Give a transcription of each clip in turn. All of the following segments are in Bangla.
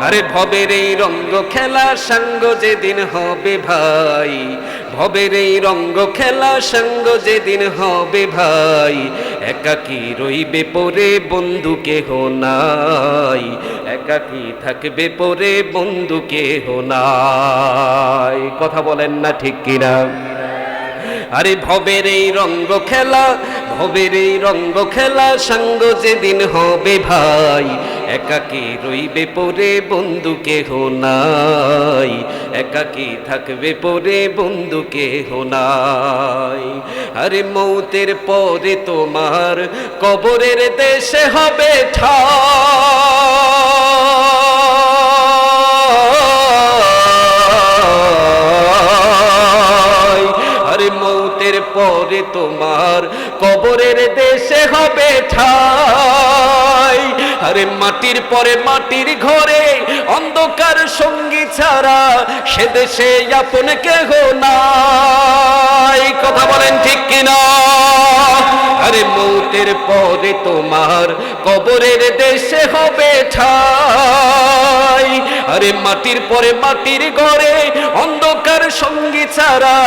আরে ভবের এই রঙ্গ খেলা সঙ্গ যেদিন হবে ভাই, ভবের এই রঙ্গ খেলা সঙ্গ যেদিন হবে ভাই, একাকী রইবে পরে বন্ধু কেহ নাই, একাকী থাকবে পরে বন্ধু কেহ নাই। কথা বলেন না ঠিক কিনা? আরে ভবের এই রঙ্গ খেলা, ভবের এই রঙ্গ খেলা সঙ্গ যেদিন হবে ভাই, একাকী রইবে পরে বন্ধু কেহ নাই, একাকী থাকবে পরে বন্ধু কেহ নাই। আরে মৌতের পরে তোমার কবরের দেশে হবে ঠাই, আরে মৌতের পরে তোমার কবরের দেশে হবে ঠাই। আরে মাটির পরে মাটির ঘরে অন্ধকার সঙ্গী ছাড়া সে দেশে আপন কেহ নাই। কথা বলেন ঠিক কিনা? আরে মৌতের পরে তোমার কবরের দেশে হবে ঠাই, আরে মাটির পরে মাটির ঘরে অন্ধকার সঙ্গী ছাড়া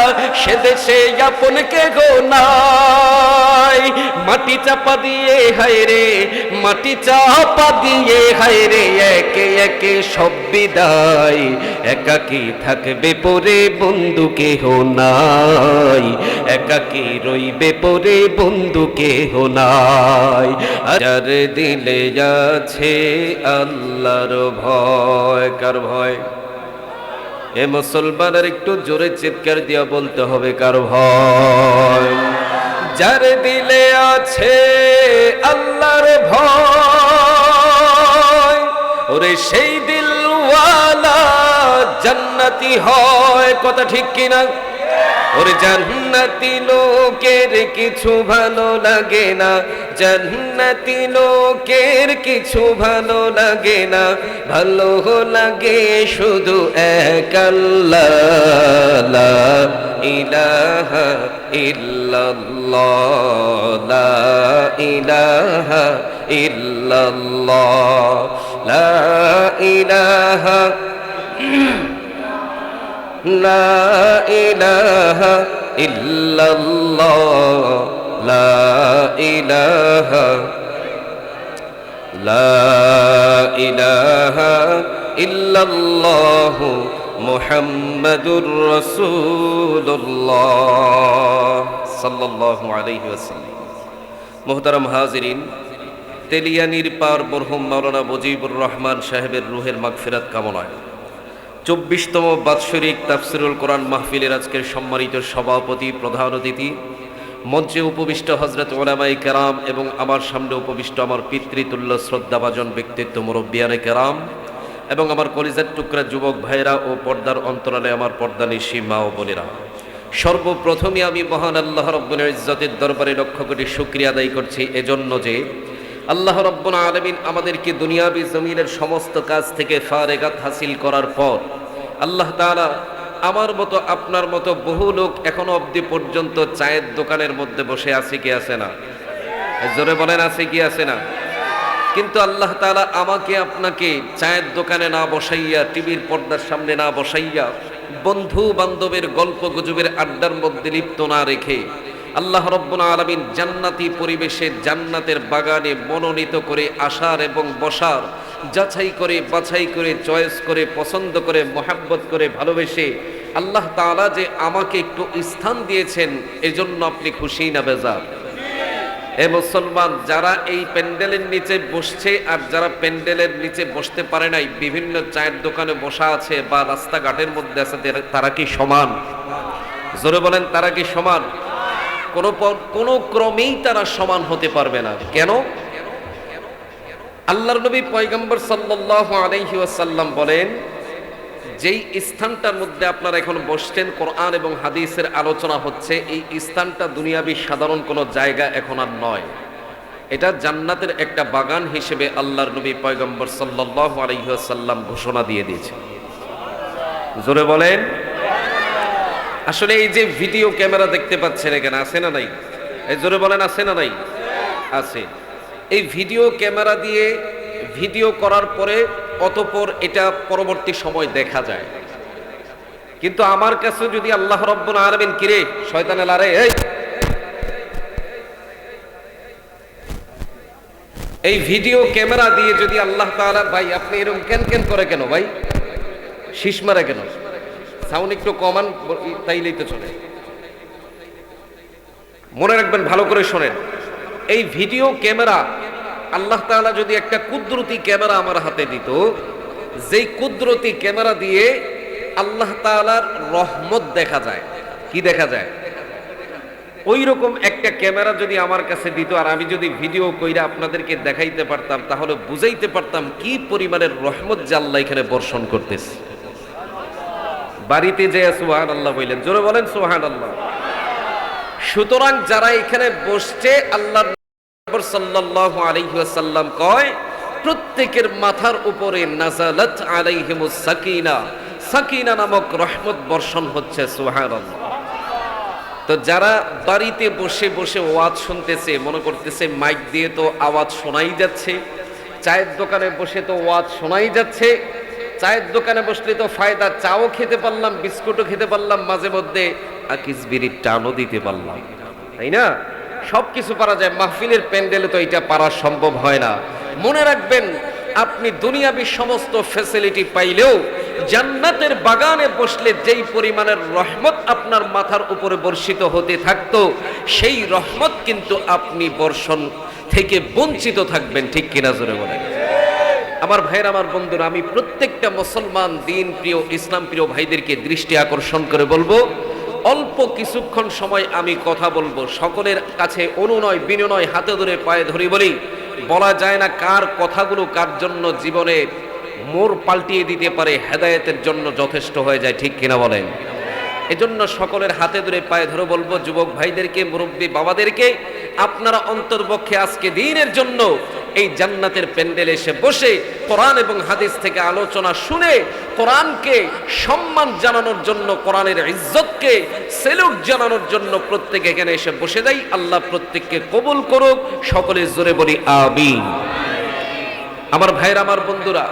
সে দেশে আপন কেহ নাই। মাটি চাপা দিয়ে হায় রে, মাটি চাপা দিয়ে হায় রে, একে একে সব বিদায়, একাকী থাকবে পরে বন্ধু কেহ নাই, একাকী রইবে পরে বন্ধু কেহ নাই। যার দিলে আছে আল্লাহর ভয়, কার ভয়? এ মুসলমানের একটু জোরে চিৎকার দিয়া বলতে হবে কার ভয়? যার দিলে আছে আল্লাহর ভয়, ওরে সেই দিলওয়ালা জান্নাতি হয়। কথা ঠিক কিনা? ওরে জান্নাতি লোকের কিছু ভালো লাগে না, জান্নাতি লোকের কিছু ভালো লাগে না, ভালো লাগে শুধু এক আল্লাহ, লা ইলাহা ইল্লাল্লাহ, লা ইলাহা ইল্লাল্লাহ, লা ইলাহা লা ইলাহা ইল্লাল্লাহ, লা ইলাহা ইল্লাল্লাহ, মুহাম্মাদুর রাসূলুল্লাহ সাল্লাল্লাহু আলাইহি ওয়াসাল্লাম। মুহতারাম হাজিরিন, তেলিয়ানির পার মরহুম মাওলানা মুজিবুর রহমান সাহেবের রুহের মাগফিরাত কামনায় 24তম বাৎসরিক তাফসিরুল কোরআন মাহফিলের আজকের সম্মানিত সভাপতি, প্রধান অতিথি, মঞ্চে উপবিষ্ট হযরত উলামায়ে কেরাম এবং আমার সামনে উপবিষ্ট আমার পিতৃতুল্য শ্রদ্ধাভাজন ব্যক্তিত্ব মুরব্বিয়ানে কেরাম এবং আমার কলিজার টুকরা যুবক ভাইরা ও পর্দার অন্তরালে আমার পর্দানিশী মা ও বোনেরা, সর্বপ্রথমে আমি মহান আল্লাহ রাব্বুল ইজ্জতের দরবারে লক্ষ কোটি শুকরিয়া আদায় করছি এজন্য যে আল্লাহ রাব্বুল আলামিন আমাদেরকে দুনিয়াবি জমিনের সমস্ত কাজ থেকে ফারেগাত হাসিল করার পর আল্লাহ তাআলা আমার মতো আপনার মতো বহু লোক এখনো অবধি পর্যন্ত চায়ের দোকানের মধ্যে বসে আছে কি আছে না? জোরে বলেন আছে কি আছে না? কিন্তু আল্লাহ তাআলা আমাকে আপনাকে চায়ের দোকানে না বসাইয়া, টিভির পর্দার সামনে না বসাইয়া, বন্ধু বান্ধবের গল্প গুজবের আড্ডার মধ্যে লিপ্ত না রেখে আল্লাহ রাব্বুল আলামিন জান্নাতি পরিবেশে জান্নাতের বাগানে মনোনীত করে আসার এবং বসার, যাচাই করে বাছাই করে চয়েস করে পছন্দ করে মোহাব্বত করে ভালোবেসে আল্লাহ তাআলা যে আমাকে একটু স্থান দিয়েছেন, এজন্য আপনি খুশি না বেজার? এ মুসলমান, যারা এই প্যান্ডেলের নিচে বসছে আর যারা প্যান্ডেলের নিচে বসতে পারে নাই, বিভিন্ন চায়ের দোকানে বসা আছে বা রাস্তাঘাটের মধ্যে আছে, তারা কি সমান? জোরে বলেন, তারা কি সমান? কোনো ক্রমেই তারা সমান হতে পারবে না। কেন? আল্লাহর নবী পয়গম্বর সাল্লাল্লাহু আলাইহি ওয়াসাল্লাম বলেন, যেই স্থানটার মধ্যে আপনারা এখন বসছেন, কোরআন এবং হাদিসের আলোচনা হচ্ছে, এই স্থানটা দুনিয়াবি সাধারণ কোনো জায়গা এখন আর নয়, এটা জান্নাতের একটা বাগান হিসেবে আল্লাহর নবী পয়গম্বর সাল্লাল্লাহু আলাইহি ওয়াসাল্লাম ঘোষণা দিয়ে দিয়েছে। জোরে বলেন। আসলে এই যে ভিডিও ক্যামেরা দেখতে পাচ্ছেন এখানে, আছে না নাই? এই জোরে বলেন, আছে না নাই? আছে। এই ভিডিও ক্যামেরা দিয়ে ভিডিও করার পরে অতঃপর এটা পরবর্তী সময় দেখা যায়। কিন্তু আমার কাছে যদি আল্লাহ রাব্বুল আলামিন কিরে শয়তানে লারে এই ভিডিও ক্যামেরা দিয়ে যদি আল্লাহ তাআলা, ভাই আপনি এরকম কেন করে কেন ভাই, শীষ মারে কেন, সাউন্ড একটু কমান তাইলেই তো চলে। মনে রাখবেন, ভালো করে শোনেন, এই ভিডিও ক্যামেরা আল্লাহ তাআলা যদি একটা কুদরতি ক্যামেরা আমার হাতে দিত, যেই কুদরতি ক্যামেরা দিয়ে আল্লাহ তাআলার রহমত দেখা যায়, কি দেখা যায়, ওই রকম একটা ক্যামেরা যদি আমার কাছে দিত আর আমি যদি ভিডিও কইরা আপনাদেরকে দেখাইতে পারতাম, তাহলে বুঝাইতে পারতাম কি পরিমাণের রহমত যে আল্লাহ এখানে বর্ষণ করতেছে। বাড়িতে যে সুবহানাল্লাহ বললেন, জোরে বলেন সুবহানাল্লাহ। সুতরাং যারা এখানে বসছে, আল্লাহ সাল্লাল্লাহু আলাইহি ওয়াসাল্লাম কয় প্রত্যেকের মাথার উপরে নাযালাত আলাইহিমুস সাকিনা, সাকিনা নামক রহমত বর্ষণ হচ্ছে। সুবহানাল্লাহ। তো যারা বাড়িতে বসে বসে ওয়াজ শুনতেছে, মনে করতেছে মাইক দিয়ে তো আওয়াজ শোনাই যাচ্ছে, চায়ের দোকানে বসে তো ওয়াজ শোনাই যাচ্ছে, চায়ের দোকানে বসলে তো ফায়দা, চাও খেতে পারলাম, বিস্কুটও খেতে পারলাম, মাঝে মধ্যে আকিস বিড়ির টানও দিতে পারলাম, তাই না? সবকিছু পারা যায়, মাহফিলের প্যান্ডেলে তো এটা পারা সম্ভব হয় না। মনে রাখবেন, আপনি দুনিয়াবি সমস্ত ফ্যাসিলিটি পাইলেও জান্নাতের বাগানে বসলে যেই পরিমাণের রহমত আপনার মাথার উপরে বর্ষিত হতে থাকতো, সেই রহমত কিন্তু আপনি বর্ষণ থেকে বঞ্চিত থাকবেন। ঠিক কিনা জোরে বলেন। আমার ভাইয়ের, আমার বন্ধুরা, আমি প্রত্যেকটা মুসলমান দিন প্রিয়, ইসলাম প্রিয় ভাইদেরকে দৃষ্টি আকর্ষণ করে বলবো, অল্প কিছুক্ষণ সময় আমি কথা বলবো। সকলের কাছে অনুনয় বিনয়, হাতে ধরে পায়ে ধরে বলি, বলা যায় না কার কথাগুলো কার জন্য জীবনে মোড় পাল্টিয়ে দিতে পারে, হেদায়েতের জন্য যথেষ্ট হয়ে যায়। ঠিক কিনা বলেন? এজন্য সকলের হাতে ধরে পায়ে ধরে বলবো, যুবক ভাইদেরকে, মুরব্বী বাবাদেরকে, আপনারা অন্তর্পক্ষে আজকে দিনের জন্য এই জান্নাতের প্যান্ডেলে এসে বসে কোরআন এবং হাদিস থেকে আলোচনা শুনে কোরআনকে সম্মান জানানোর জন্য, কোরআনের ইজ্জতকে সেলুট জানানোর জন্য প্রত্যেকে এখানে এসে বসে যাই। আল্লাহ প্রত্যেককে কবুল করুক। সকলে জোরে বলি আমিন। আমার ভাইরা, আমার বন্ধুরা,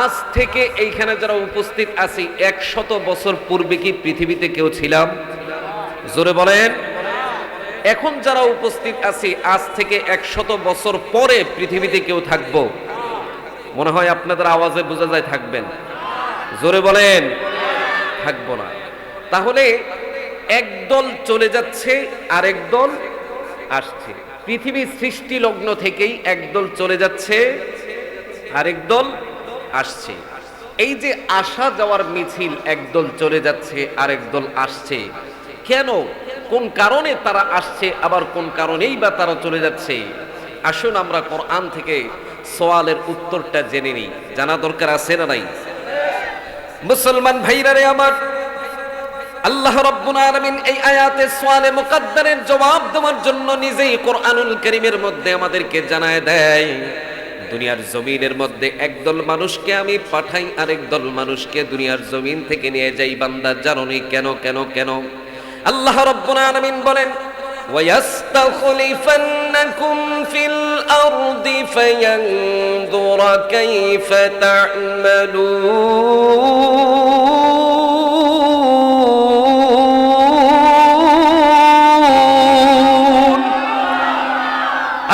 আজ থেকে এইখানে যারা উপস্থিত আছি, 100 বছর পূর্বে কি পৃথিবীতে কেউ ছিলাম? জোরে বলেন। এখন যারা উপস্থিত আছি, আজ থেকে 100 বছর পরে পৃথিবীতে কেউ থাকবো? মনে হয় আপনাদের আওয়াজে বোঝা যায় থাকবেন। জোরে বলেন। থাকবো না। তাহলে একদল চলে যাচ্ছে, আরেক দল আসছে। পৃথিবী সৃষ্টি লগ্ন থেকেই একদল চলে যাচ্ছে, আরেক দল আসছে। এই যে আসা যাওয়ার মিছিল, একদল চলে যাচ্ছে, আরেক দল আসছে। কেন, কোন কারণে তারা আসছে, আবার কোন কারণেই বা তারা চলে যাচ্ছে? আসুন আমরা কোরআন থেকে সওয়ালের উত্তরটা জেনে নিই। জানা দরকার আছে না নাই? মুসলমান ভাইরা রে আমার, আল্লাহ রাব্বুল আলামিন এই আয়াতে সওয়ালে মুকদ্দারের জবাব দেওয়ার জন্য নিজেই কোরআনুল কারীমের মধ্যে আমাদেরকে জানায় দেয়, দুনিয়ার জমিনের মধ্যে একদল মানুষকে আমি পাঠাই, আরেক দল মানুষকে দুনিয়ার জমিন থেকে নিয়ে যাই। বান্দা জানোনি কেন? কেন কেন? আল্লাহ রাব্বুল আলামিন বলেন, ওয়ায়াস্তাখলিফান্নাকুম ফিল আরদি ফায়ানযুরা কাইফা তা'মালুন।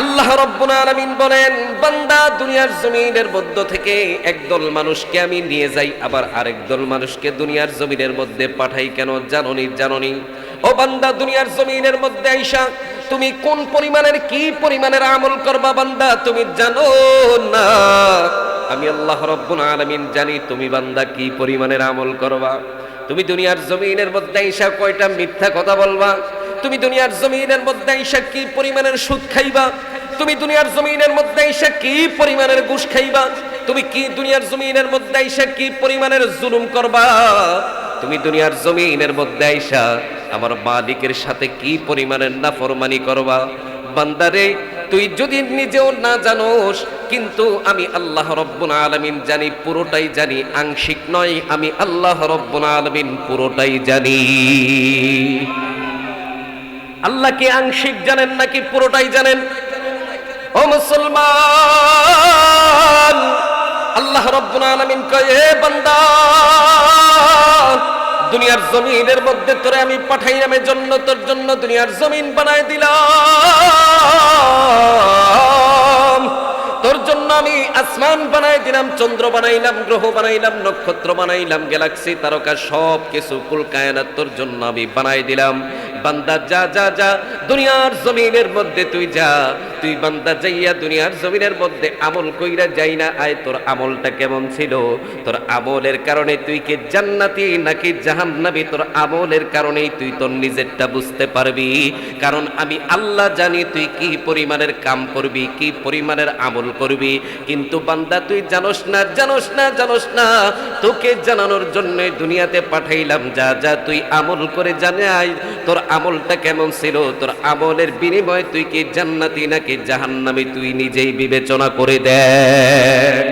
আল্লাহ রাব্বুল আলামিন বলেন, বান্দা দুনিয়ার জমিনের মধ্য থেকে একদল মানুষকে আমি নিয়ে যাই, আবার আরেক দল মানুষকে দুনিয়ার জমিনের মধ্যে পাঠাই। কেন? জানোনি? জানোনি? ও বান্দা, দুনিয়ার জমিনের মধ্যে আইসা তুমি কোন পরিমাণের, কি পরিমাণের আমল করবা বান্দা তুমি জানো না। আমি আল্লাহ রাব্বুল আলামিন জানি তুমি বান্দা কি পরিমাণের আমল করবা। তুমি দুনিয়ার জমিনের মধ্যে আইসা কয়টা মিথ্যা কথা বলবা, তুমি দুনিয়ার জমিনের মধ্যে আইসা কি পরিমাণের সুদ খাইবা, তুমি দুনিয়ার জমিনের মধ্যে আইসা কি পরিমাণের ঘুষ খাইবা, তুমি কি দুনিয়ার জমিনের মধ্যে আইসা কি পরিমাণের জুলুম করবা, তুমি দুনিয়ার জমিনের মধ্যে আইসা আমার মালিকের সাথে কি পরিমাণের নাফরমানি করবা। বান্দারে, তুই যদি নিজেও না জানোস, কিন্তু আমি আল্লাহ রাব্বুল আলামিন জানি, পুরোটাই জানি, আংশিক নয়। আমি আল্লাহ রাব্বুল আলামিন পুরোটাই জানি। আল্লাহ কি আংশিক জানেন নাকি পুরোটাই জানেন? ও মুসলমান, আল্লাহ রাব্বুল আলামিন কয়, হে বান্দা, দুনিয়ার জমিনের মধ্যে তোরে আমি পাঠাইলাম এজন্য তোর জন্য দুনিয়ার জমিন বানায় দিলাম, তোর জন্য আমি আসমান বানাই দিলাম, চন্দ্র বানাইলাম, গ্রহ বানাইলাম, নক্ষত্র বানাইলাম, গ্যালাক্সি, তারকা, সব কিছু কুল কায়নাত তোর জন্য আমি বানাই দিলাম। বান্দা যা যা যা, দুনিয়ার জমিনের মধ্যে তুই যা, তুই বান্দা যাইয়া দুনিয়ার জমিনের মধ্যে আমল কইরা যাই না আয়। তোর আমলটা কেমন ছিল? তোর আমলের কারণে তুই কি জান্নাতি নাকি জাহান্নামী, তোর আমলের কারণেই তুই তোর নিজেরটা বুঝতে পারবি। কারণ আমি আল্লাহ জানি তুই কি পরিমাণের কাম করবি, কি পরিমাণের আমল করবি। কিন্তু বান্দা তুই জানোস না, জানোস না, জানোস না, তোকে জানানোর জন্য দুনিয়াতে পাঠাইলাম। যা যা তুই আমল করে জানাই তোর আমলটা কেমন ছিল, তোর আমলের বিনিময়ে তুই কি জান্নাতি নাকি জাহান্নামী তুই নিজেই বিবেচনা করে দেখ।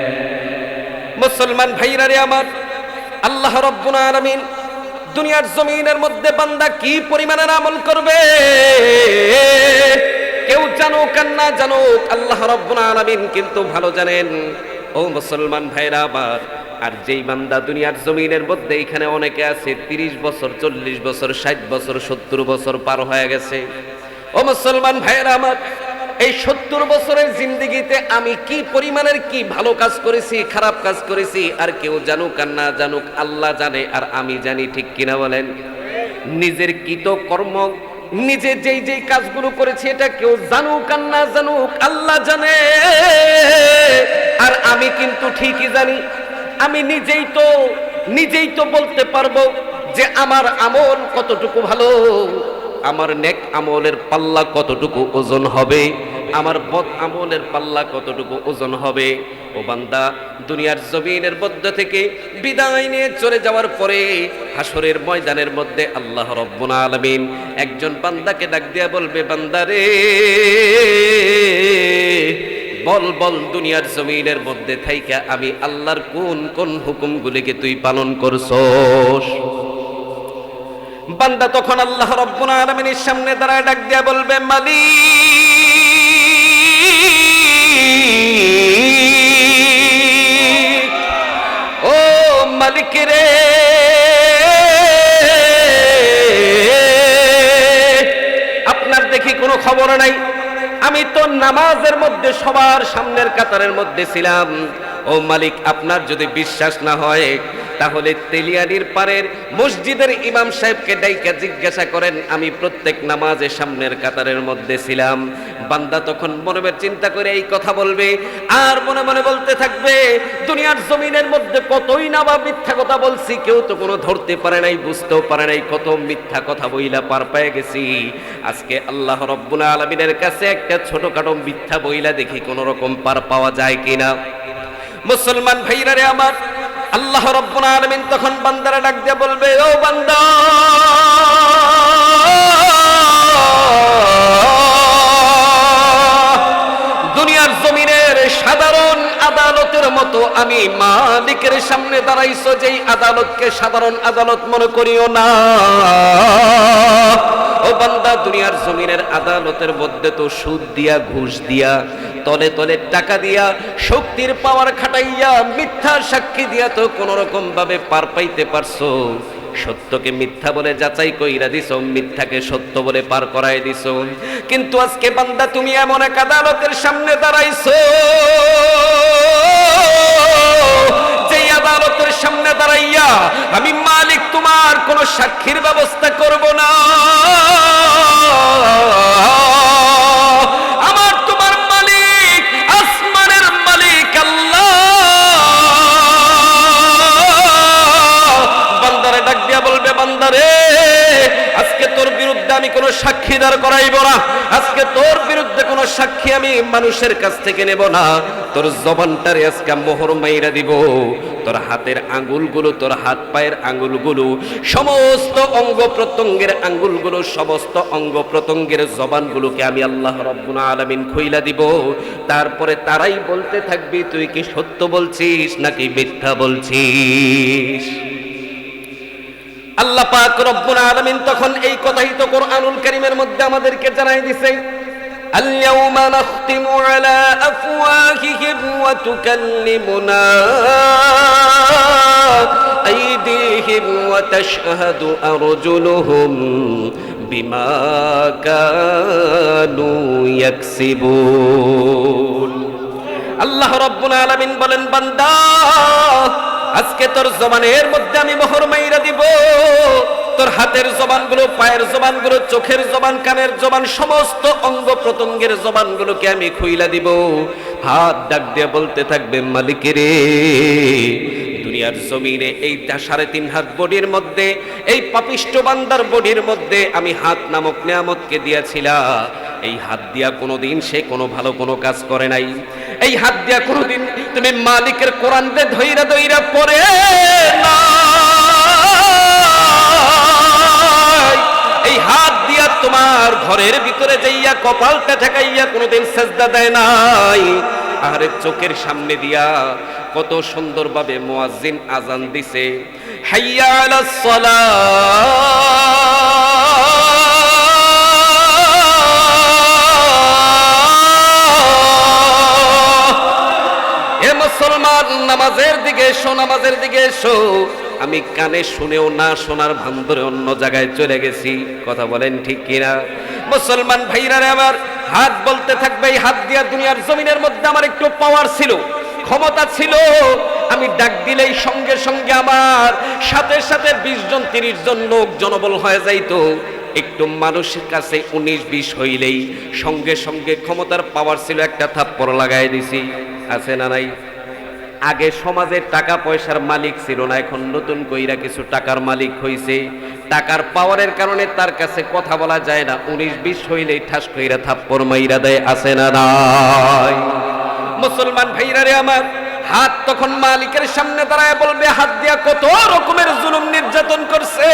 মুসলমান ভাইরা রে আমার, আল্লাহ রাব্বুল আলামিন দুনিয়ার জমিনের মধ্যে বান্দা কি পরিমাণের আমল করবে কেউ জানুক আর না জানুক, আল্লাহ রাব্বুল আলামিন কিন্তু ভালো জানেন। ও মুসলমান ভাইরা আমার, আর যেই বান্দা দুনিয়ার জমিনের মধ্যে, এখানে অনেকে আছে 30 বছর, 40 বছর, 60 বছর, 70 বছর পার হয়ে গেছে। ও মুসলমান ভাইরা আমার, এই 70 বছরের জিন্দেগিতে আমি কি পরিমাণের কি ভালো কাজ করেছি, খারাপ কাজ করেছি, আর কেউ জানুক আর না জানুক আল্লাহ জানে আর আমি জানি, ঠিক কিনা বলেন? নিজের কৃত কর্ম, নিজে যেই যেই কাজগুলো করেছি, এটা কেউ জানুক আর না জানুক আল্লাহ জানে, আর আমি কিন্তু ঠিকই জানি। আমি নিজেই তো বলতে পারবো যে আমার আমল কতটুকু ভালো, আমার নেক আমলের পাল্লা কতটুকু ওজন হবে, আমার বদ আমলের পাল্লা কতটুকু ওজন হবে। ও বান্দা, দুনিয়ার জমিনের মধ্যে থেকে বিদায় নিয়ে চলে যাওয়ার পরে হাসরের ময়দানের মধ্যে আল্লাহ রাব্বুল আলামিন একজন বান্দাকে ডাক দিয়া বলবে, বান্দারে বল বল, দুনিয়ার জমিনের মধ্যে থাইকা আমি আল্লাহর কোন কোন হুকুমগুলিকে তুই পালন করছস। বান্দা তখন আল্লাহ রাব্বুল আলামিনের সামনে দাঁড়ায় ডাক দিয়া বলবে, মালিক, ও মালিক রে, আপনার দেখি কোনো খবর নাই, আমি তো নামাজের মধ্যে সবার সামনের কাতারের মধ্যে ছিলাম। ও মালিক, আপনার যদি বিশ্বাস না হয় তাহলে তেলিয়ানির পারের মসজিদের ইমাম সাহেবকে ডাইকা জিজ্ঞাসা করেন, আমি প্রত্যেক নামাজে সামনের কাতারের মধ্যে ছিলাম। বান্দা তখন মনে মনে চিন্তা করে এই কথা বলবে, আর মনে মনে বলতে থাকবে, দুনিয়ার জমিনের মধ্যে কতই না বা মিথ্যা কথা বলছি, কেউ তো কোনো ধরতে পারে নাই, বুঝতেও পারে নাই, কত মিথ্যা কথা বইলা পার পেয়ে গেছি। আজকে আল্লাহ রাব্বুল আলামিনের কাছে একটা ছোটখাটো মিথ্যা বইলা দেখি কোন রকম পার পাওয়া যায় কিনা। মুসলমান ভাইরা রে আমার, আল্লাহ রাব্বুল আলামিন তখন বান্দারা ডাক দিয়ে বলবে, ও বান্দা, দুনিয়ার জমিনের সাধারণ আদালতের মতো আমি মালিকের সামনে দাঁড়াইছো, যেই আদালতকে সাধারণ আদালত মনে করিও না। ও বান্দা, দুনিয়ার জমিনের আদালতের মধ্যে তো সুদ দিয়া, ঘুষ দিয়া, তলে তলে টাকা দিয়া, শক্তির পাওয়ার খাটাইয়া, মিথ্যা সাক্ষী দিয়া তো কোন রকম ভাবে পার পাইতে পারছো। সত্যকে মিথ্যা বলে যাচাই কইরা দিছো, মিথ্যাকে সত্য বলে পার করাই দিছো। কিন্তু আজকে বান্দা তুমি এমন এক আদালতের সামনে দাঁড়াইছো, যেই আদালতের সামনে দাঁড়াইয়া আমি মালিক তোমার কোনো সাক্ষীর ব্যবস্থা করব না। আমার তোমার মালিক, আসমানের মালিক আল্লাহ। বান্দারে ডাক দিয়া বলবে, বান্দারে আজকে তোর বিরুদ্ধে আমি কোনো সাক্ষী দাঁড় করাইব না, আজকে তোর বিরুদ্ধে কোনো সাক্ষী আমি মানুষের কাছ থেকে নেব না। তোর জবানটারে আজকে মোহর মাইরা দিব, তোর হাতের আঙ্গুলগুলো, তোর হাত পায়ের আঙ্গুলগুলো, সমস্ত অঙ্গ প্রত্যঙ্গের আঙ্গুলগুলো, সমস্ত অঙ্গ প্রত্যঙ্গের জবানগুলোকে আমি আল্লাহ রাব্বুল আলামিন খুইলা দিব। তারপরে তারাই বলতে থাকবি তুই কি সত্য বলছিস নাকি মিথ্যা বলছিস। আল্লাহ পাক রব্বুল আলামিন তখন এই কথাই তো কোরআনুল কারীমের মধ্যে আমাদেরকে জানাই দিয়েছে, اليوم نختم على أفواههم وتكلمنا أيديهم وتشهد أرجلهم بما كانوا يكسبون আল্লাহ রাব্বুল আলামিন বলেন, বান্দা আজকে তোর জবানের মধ্যে আমি মোহর মাইরা দিব। তোর হাতের জবানগুলো, পায়ের জবানগুলো, চোখের জবান, কানের জবান, সমস্ত অঙ্গ প্রত্যঙ্গের জবানগুলোকে আমি খুইলা দিব। হাত ডাক দিয়ে বলতে থাকবে, মালিক রে, দুনিয়ার জমিনে এই 3.5 হাত বডির মধ্যে, এই পাপিষ্ঠ বান্দার বডির মধ্যে আমি হাত নামক নিয়ামতকে দিয়েছিলাম। এই হাত দিয়া কোনোদিন সে কোনো ভালো কোনো কাজ করে নাই। এই হাত দিয়া কোনোদিন তুমি মালিকের কোরআন দে ধইরা ধইরা পড়ে না। এই হাত দিয়া তোমার ঘরের ভিতরে যাইয়া কপালটা ঠেকাইয়া কোনোদিন সেজদা দেয় নাই। আরে চোখের সামনে দিয়া কত সুন্দরভাবে মুয়াজ্জিন আজান দিছে, হাইয়া আলাস সালাহ। এ মুসলমান, নামাজের দিকে এসো, নামাজের দিকে এসো। আমি কানে শুনেও না শোনার ভান ধরে অন্য জায়গায় চলে গেছি। কথা বলেন ঠিক কিনা? মুসলমান ভাইরা রে আমার, হাত বলতে থাকবে, এই হাত দিয়া দুনিয়ার জমিনের মধ্যে আমার একটু পাওয়ার ছিল, ক্ষমতা ছিল। আমি ডাক দিলেই সঙ্গে সঙ্গে আমার সাথে সাথে 20 জন 30 জন লোক জনবল হয়ে যাইতো। একটু মানুষের কাছে 19-20 হইলেই সঙ্গে সঙ্গে ক্ষমতার পাওয়ার ছিল, একটা থাপ্পড় লাগাই দিছি। আছে না নাই? আগে সমাজে টাকা পয়সার মালিক ছিল না, এখন নতুন কইরা কিছু টাকার মালিক হইছে। টাকার পাওয়ারের কারণে তার কাছে কথা বলা যায় না, 19-20 হইলেই ঠাস কইরা থাপ্পড় মাইরা দেয়। আছে না নাই? মুসলমান ভাইরা রে আমার, হাত তখন মালিকের সামনে দাঁড়ায় বলবে, হাত দিয়া কত রকমের জুলুম নির্যাতন করছে।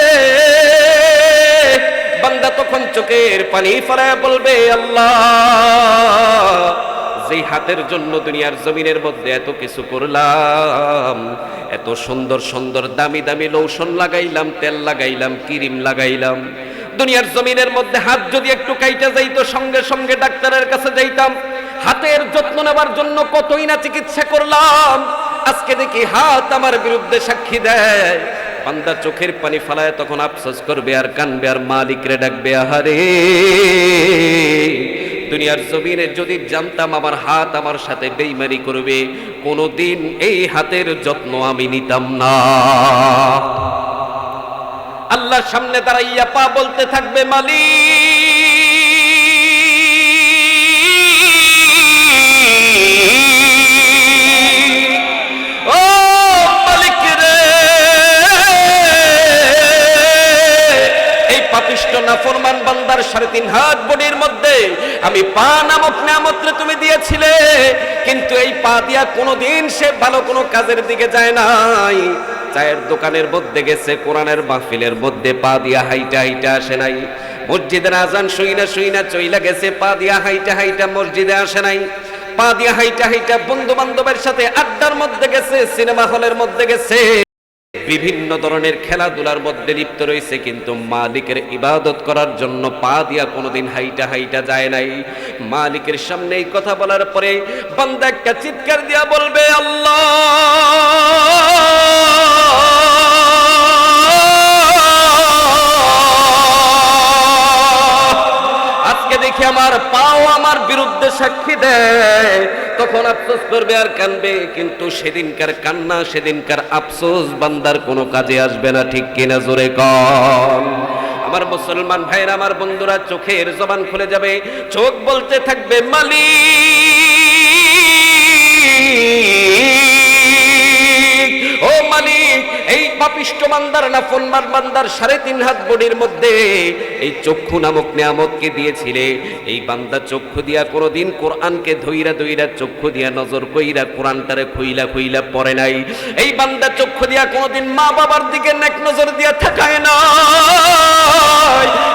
বান্দা তখন চোখের পানি ফেলায় বলবে, আল্লাহ, যেই হাতের জন্য দুনিয়ার জমিনের মধ্যে এত কিছু করলাম, এত সুন্দর সুন্দর দামি দামি লোশন লাগাইলাম, তেল লাগাইলাম, ক্রিম লাগাইলাম, দুনিয়ার জমিনের মধ্যে হাত যদি একটু কাইটা যাইতো সঙ্গে সঙ্গে ডাক্তারের কাছে যাইতাম। হাতের যত্ন নেবার জন্য কতই না চিকিৎসা করলাম, আজকে দেখি হাত আমার বিরুদ্ধে সাক্ষী দেয়। বান্দা চোখের পানি ফালায় তখন আফসোস করবে আর কানবে আর মালিকরে ডাকবে, আহারে, দুনিয়ার জমিনে যদি জানতাম আমার হাত আমার সাথে বেঈমানি করবে, কোনোদিন এই হাতের যত্ন আমি নিতাম না। আল্লাহর সামনে দাঁড়াইয়া পা বলতে থাকবে, মালিক, ও মালিক রে, এই পাপিষ্ঠ নাফরমান বান্দার 3.5 হাত বডির মধ্যে আমি পা নামক নিয়ামত তুমি দিয়েছিলে, কিন্তু এই পা দিয়া কোনোদিন সে ভালো কোনো কাজের দিকে যায় নাই। চায়ের দোকানের মধ্যে গেছে, কোরআনের মাহফিলের মধ্যে পা দিয়া হাইটা হাইটা আসে নাই। মসজিদের আজান শুইনা শুইনা চইলা গেছে, পা দিয়া হাইটা হাইটা মসজিদে আসে নাই। পা দিয়া হাইটা হাইটা বন্ধু বান্ধবের সাথে আড্ডার মধ্যে গেছে, সিনেমা হলের মধ্যে গেছে, বিভিন্ন ধরনের খেলাধুলার মধ্যে লিপ্ত রয়েছে, কিন্তু মালিকের ইবাদত করার জন্য পা দিয়া কোনোদিন হাইটা হাইটা যায় নাই। মালিকের সামনে এই কথা বলার পরে বান্দা একটা চিৎকার দিয়া বলবে, আল্লাহ, আজকে দেখি আমার পাও আমার বিরুদ্ধে সাক্ষী দেয়। তখন আফসোস করবে আর কানবে, কিন্তু সেদিনকার কান্না, সেদিনকার আফসোস বান্দার কোনো কাজে আসবে না। ঠিক কিনা? জোরে কর। আমার মুসলমান ভাইরা, আমার বন্ধুরা, চোখের জবান খুলে যাবে, চোখ বলতে থাকবে, মালিক, ও মালিক, এই পাপিষ্ঠ বান্দার, নাফরমান বান্দার 3.5 হাত বডির মধ্যে এই চক্ষু নামক নিয়ামতকে দিয়েছিলে। এই বান্দা চক্ষু দিয়া কোনোদিন কোরআনকে ধইরা ধইরা চক্ষু দিয়া নজর কইরা কোরআনটারে খুইলা খুইলা পড়ে নাই। এই বান্দা চক্ষু দিয়া কোনোদিন মা বাবার দিকে নেক নজর দিয়া তাকায় না।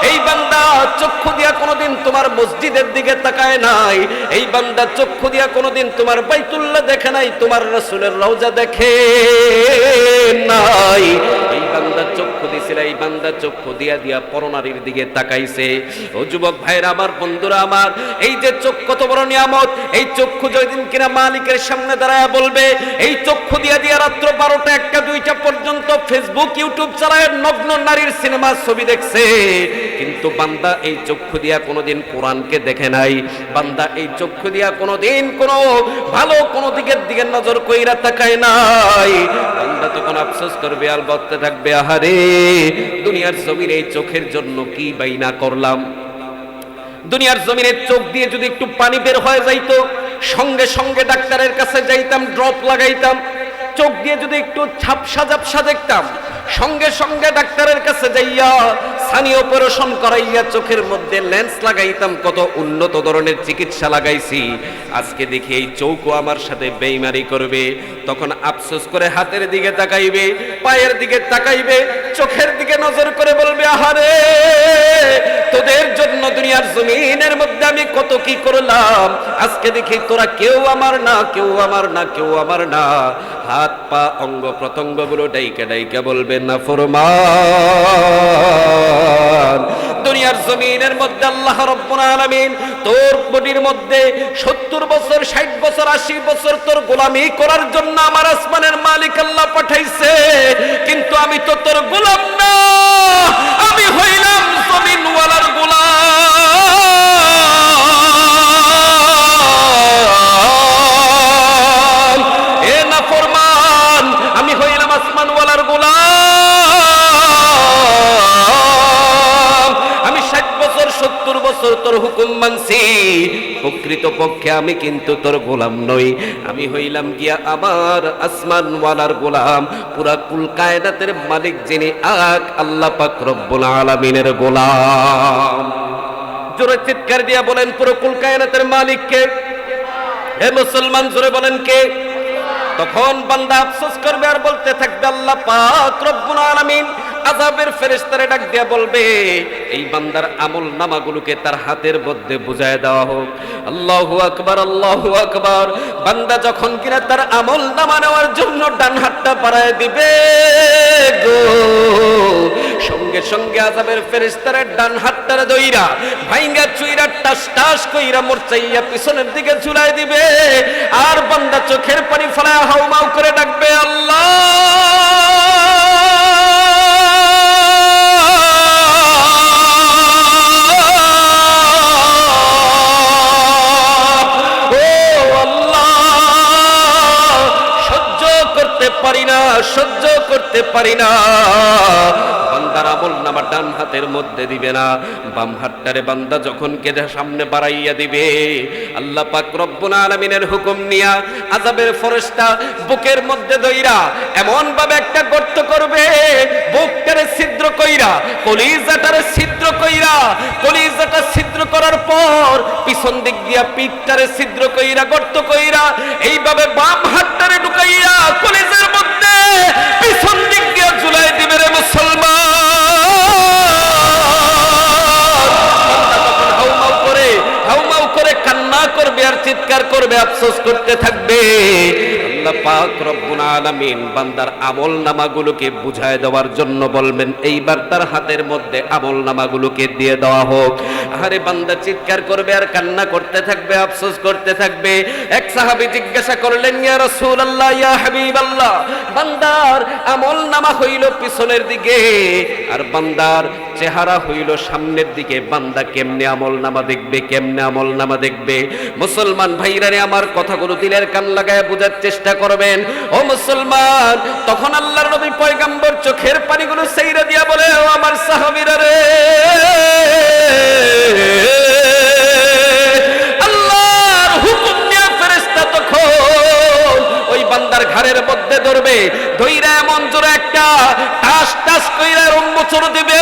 এই বান্দা চক্ষু দিয়া কোনোদিন তোমার মসজিদের দিকে তাকায় নাই। এই বান্দা চক্ষু দিয়া কোনোদিন তোমার বাইতুল্লাহ দেখে নাই, তোমার রাসূলের রওজা দেখে নাই। এই বান্দা চক্ষু দিছে সিলসিলা এই বান্দা চক্ষু দিয়া দিয়া পরনারীর দিকে তাকাইছে। ও যুবক ভাইরা আমার, বন্ধুরা আমার, এই যে চক্ষু কত বড় নিয়ামত, এই চক্ষু যেদিন কিনা মালিকের সামনে দাঁড়ায় বলবে, এই চক্ষু দিয়া দিয়া রাত্র 12টা 1টা 2টা পর্যন্ত ফেসবুক ইউটিউব চালায় নগ্ন নারীর সিনেমা ছবি দেখছে, কিন্তু বান্দা এই চক্ষু দিয়া কোনোদিন কোরআনকে দেখে নাই। বান্দা এই চক্ষু দিয়া কোনোদিন কোনো ভালো কোনো দিকের দিকে নজর কইরা তাকায় নাই। বান্দা তখন আফসোস করবে আর বলতে থাকবে, আহারে দুনিয়ার জমিনে এই চোখের জন্য কি বাইনা করলাম। দুনিয়ার জমিনে চোখ দিয়ে যদি একটু পানি বের হয়ে যাইতো, সঙ্গে সঙ্গে ডাক্তারের কাছে যাইতাম, ড্রপ লাগাইতাম। চোখ দিয়ে যদি একটু ঝাপসা ঝাপসা দেখতাম, সঙ্গে সঙ্গে ডাক্তারের কাছে যাইয়া সানি অপারেশন করাইয়া চোখের মধ্যে লেন্স লাগাইতাম। কত উন্নত ধরনের চিকিৎসা লাগাইছি। আজকে দেখি এই চোখও আমার সাথে বেইমানি করবে। তখন আফসোস করে হাতের দিকে তাকাইবে, পায়ের দিকে তাকাইবে, চোখের দিকে নজর করে বলবে, আহারে তোদের জন্য দুনিয়ার জমিনের মধ্যে আমি কত কি করলাম, আজকে দেখি তোরা কেউ আমার না, কেউ আমার না, কেউ আমার না। হাত পা অঙ্গ প্রত্যঙ্গ গুলো ডাইকা ডাইকা বলবে, নাফরমান। দুনিয়ার জমিনের মধ্যে আল্লাহ রাব্বুল আলামিন তোর বডির মধ্যে 70 বছর 60 বছর 80 বছর তোর গোলামি করার জন্য আমার আসমানের মালিক আল্লাহ পাঠাইছে, কিন্তু আমি তো তোর গোলাম না, আমি হইলাম জমিনওয়ালার গোলাম। এ নাফরমান, আমি হইলাম আসমানওয়ালার গোলাম। আমি 60 বছর 70 বছর তোর হুকুম মানছি, প্রকৃতপক্ষে আমি কিন্তু তোর গোলাম নই। আমি হইলাম গিয়া আমার আসমানওয়ালার গোলাম, পুরা কুল কায়নাতের মালিক যিনি এক আল্লাহ পাক রব্বুল আলামিনের গোলাম। জোরে চিৎকার দিয়া বলেন, পুরো কুল কায়নাতের মালিক কে? হে মুসলমান, জোরে বলেন কে? তখন বান্দা আফসোস করবে আর বলতে থাকবে, আল্লাহ পাক রব্বুল আলামিন আযাবের ফেরেশতারে ডাক দিয়া বলবে, এই বান্দার আমল নামাগুলোকে তার হাতের মধ্যে বুঝায় দেওয়া হোক। আল্লাহু আকবার, আল্লাহু আকবার। বান্দা যখন কিনা তার আমল নামা নেওয়ার জন্য ডান হাতটা বাড়ায় দিবে গো, সঙ্গে সঙ্গে আযাবের ফেরেশতারা ডান হাতটারে দইরা ভাইঙ্গা চুইরা টাস টাস কইরা মোরচাইয়া পিছনের দিকে ঝুলাই দিবে। আর বান্দা চোখের পানি ফেলায় হাউমাউ করে ডাকবে, আল্লাহ। সহ্য করতে পারি না। বান্দার আমল নামা ডান হাতের মধ্যে দিবে না, বাম হাতটারে বান্দা যখন কেটে সামনে বাড়াইয়া দিবে, আল্লাহ পাক রব্বুল আলামিনের হুকুম নিয়া আযাবের ফেরেশতা বুকের মধ্যে দইরা এমন ভাবে একটা গর্ত করবে, বুকটারে ছিদ্র কইরা কলিজাটারে ছিদ্র কইরা, কলিজাটা ছিদ্র করার পর পিছন দিক দিয়া পিঠটারে ছিদ্র কইরা গর্ত কইরা এইভাবে বাম হাতটারে ঢুকাইয়া কলিজার মধ্যে পিছন দিক দিয়া ঝুলাই দিবে। রে মুসলমান, হাউমাউ করে কান্না করবে আর চিৎকার করবে, আফসোস করতে থাকবে। আল্লাহ পাক রব্বুল আলামিন বান্দার আমল নামাগুলোকে বুঝায় দেওয়ার জন্য বলবেন, এইবার তার হাতের মধ্যে আমল নামাগুলোকে দিয়ে দেওয়া হোক। আরে বান্দা চিৎকার করবে আর কান্না করতে থাকবে, আফসোস করতে থাকবে। এক সাহাবী জিজ্ঞাসা করলেন, ইয়া রাসূলুল্লাহ, ইয়া হাবিবাল্লাহ, বান্দার আমল নামা হইল পিছনের দিকে আর বান্দার চেহারা হইল সামনের দিকে, বান্দা কেমনে আমল নামা দেখবে, কেমনে আমল নামা দেখবে? মুসলমান ভাইরারে আমার কথাগুলো দিলের কান লাগায় বোঝার চেষ্টা করবেন। ও মুসলমান, তখন আল্লাহর নবী পয়গম্বর চোখের পানিগুলো ছাইরা দিয়া বলে, ও আমার সাহাবীরা রে, আল্লাহর হুকুম নিয়ে ফেরেশতা তখন ওই বান্দার ঘাড়ের মধ্যে ধরবে, ধইরা এমন জোরে একটা টাস টাস কইরা মোচড় দিবে,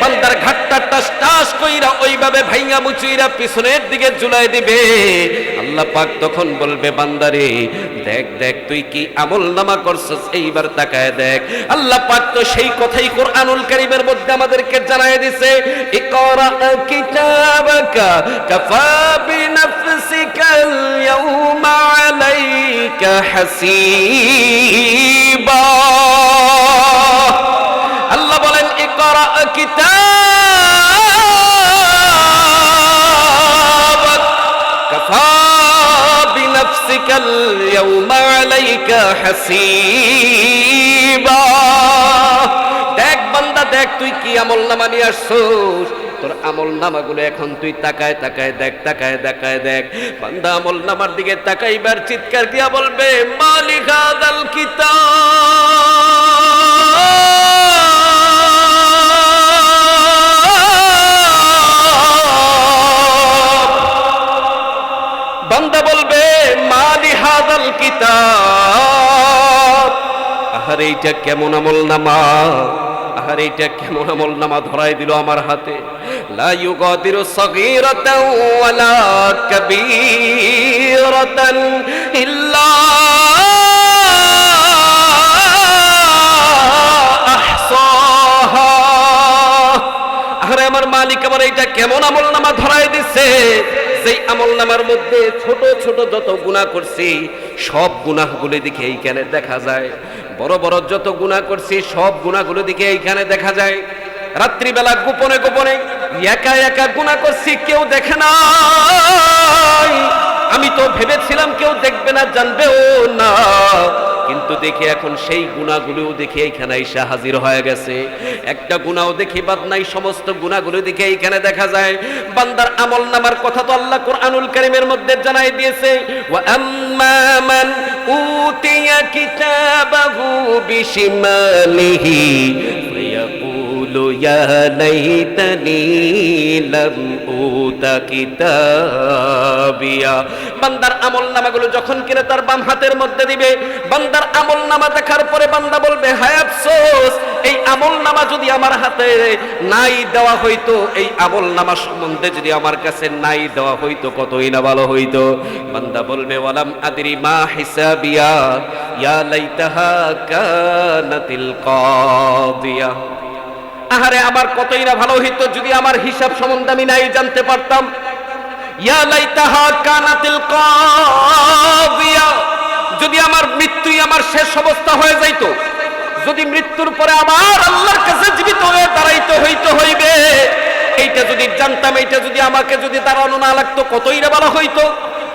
বান্দার ঘাটটা টাস টাস কইরা ওইভাবে ভাইঙ্গা মুচুইরা পিছনের দিকে ঝুলাই দিবে। আল্লাহ পাক তখন বলবে, বান্দারে দেখ দেখ তুই কি আমল নামা করছস, এইবার তাকায় দেখ। আল্লাহ পাক তো সেই কথাই কোরআনুল কারীমের মধ্যে আমাদেরকে জানায় দিছে, ইকরা কিতাবাকা কাফা বিনাফসিকাল ইয়াউমা আলাইকা হাসিবা। আল্লাহ বলেন, কিতাবাক কাফা বিনাফসিকাল ইয়াওমা আলাইকা হাসিবা। দেখ বান্দা দেখ, তুই কি আমলনামা নিয়ে আসছস, তোর আমলনামাগুলো এখন তুই তাকায় তাকায় দেখ, তাকায় তাকায় দেখ। বান্দা আমলনামার দিকে তাকাইবার চিৎকার দিয়া বলবে মালিক হাযাল কিতাব। বান্দা বলবে মালি হাযাল কিতাব। আহারে এইটা কেমন আমলনামা, আহারে এটা কেমন আমলনামা ধরাই দিল আমার হাতে। লা ইউগাদিরু সগীরাতান ওয়ালা কাবীরাতান ইল্লা আহসাহা। আহারে আমার মালিক আমার এইটা কেমন আমলনামা ধরাই দিছে, যেই আমলনামার মধ্যে ছোট ছোট যত গুনাহ করছি সব গুনাহগুলো দিকে এইখানে দেখা যায়, বড় বড় যত গুনাহ করছি সব গুনাহগুলো দিকে এইখানে দেখা যায়। রাত্রিবেলা গোপনে গোপনে একা একা গুনাহ করছি, কেউ দেখে নাই। আমি তো ভেবেছিলাম কেউ দেখবে না, জানবেও না, কিন্তু দেখি এখন সেই গুনাহগুলো দেখে এইখানে এসে হাজির হয়ে গেছে। একটা গুনাহও দেখি বাদ নাই, সমস্ত গুনাহগুলো দেখে এইখানে দেখা যায়। বান্দার আমলনামার কথা তো আল্লাহ কুরআনুল কারীমের মধ্যে জানাই দিয়েছে, ওয়া আম্মা মান উতিয়া কিতাবাহু বিশিমালিহি ফায়াকুলু ইয়া লাইতানি লাম উতা কিতাবিয়া। বান্দার আমলনামাগুলো যখন কিনা তার বাম হাতের মধ্যে দিবে, বান্দার আমলনামা দেখার পরে বান্দা বলবে হায় আফসোস, এই আমলনামা যদি আমার হাতে নাই দেওয়া হইতো, এই আমলনামা সম্বন্ধে যদি আমার কাছে নাই দেওয়া হইতো কতই না ভালো হইতো। বান্দা বলবে ওয়ালাম আদরি মা হিসাবিয়া ইয়া লাইতাহা কানাতিল কাদিয়া। আহারে আমার কতই না ভালো হইতো যদি আমার হিসাব সম্বন্ধে আমি নাই জানতে পারতাম। ইয়া লাইতাহা কানাতিল কাদিয়া, যদি আমার মৃত্যুই আমার শেষ অবস্থা হয়ে যাইতো, যদি মৃত্যুর পরে আবার আল্লাহর কাছে জীবিত হয়ে দাঁড়াইতে হইবে, এইটা যদি জানতাম, এইটা যদি আমাকে যদি দাঁড়ানো না লাগতো কতই না ভালো হইতো।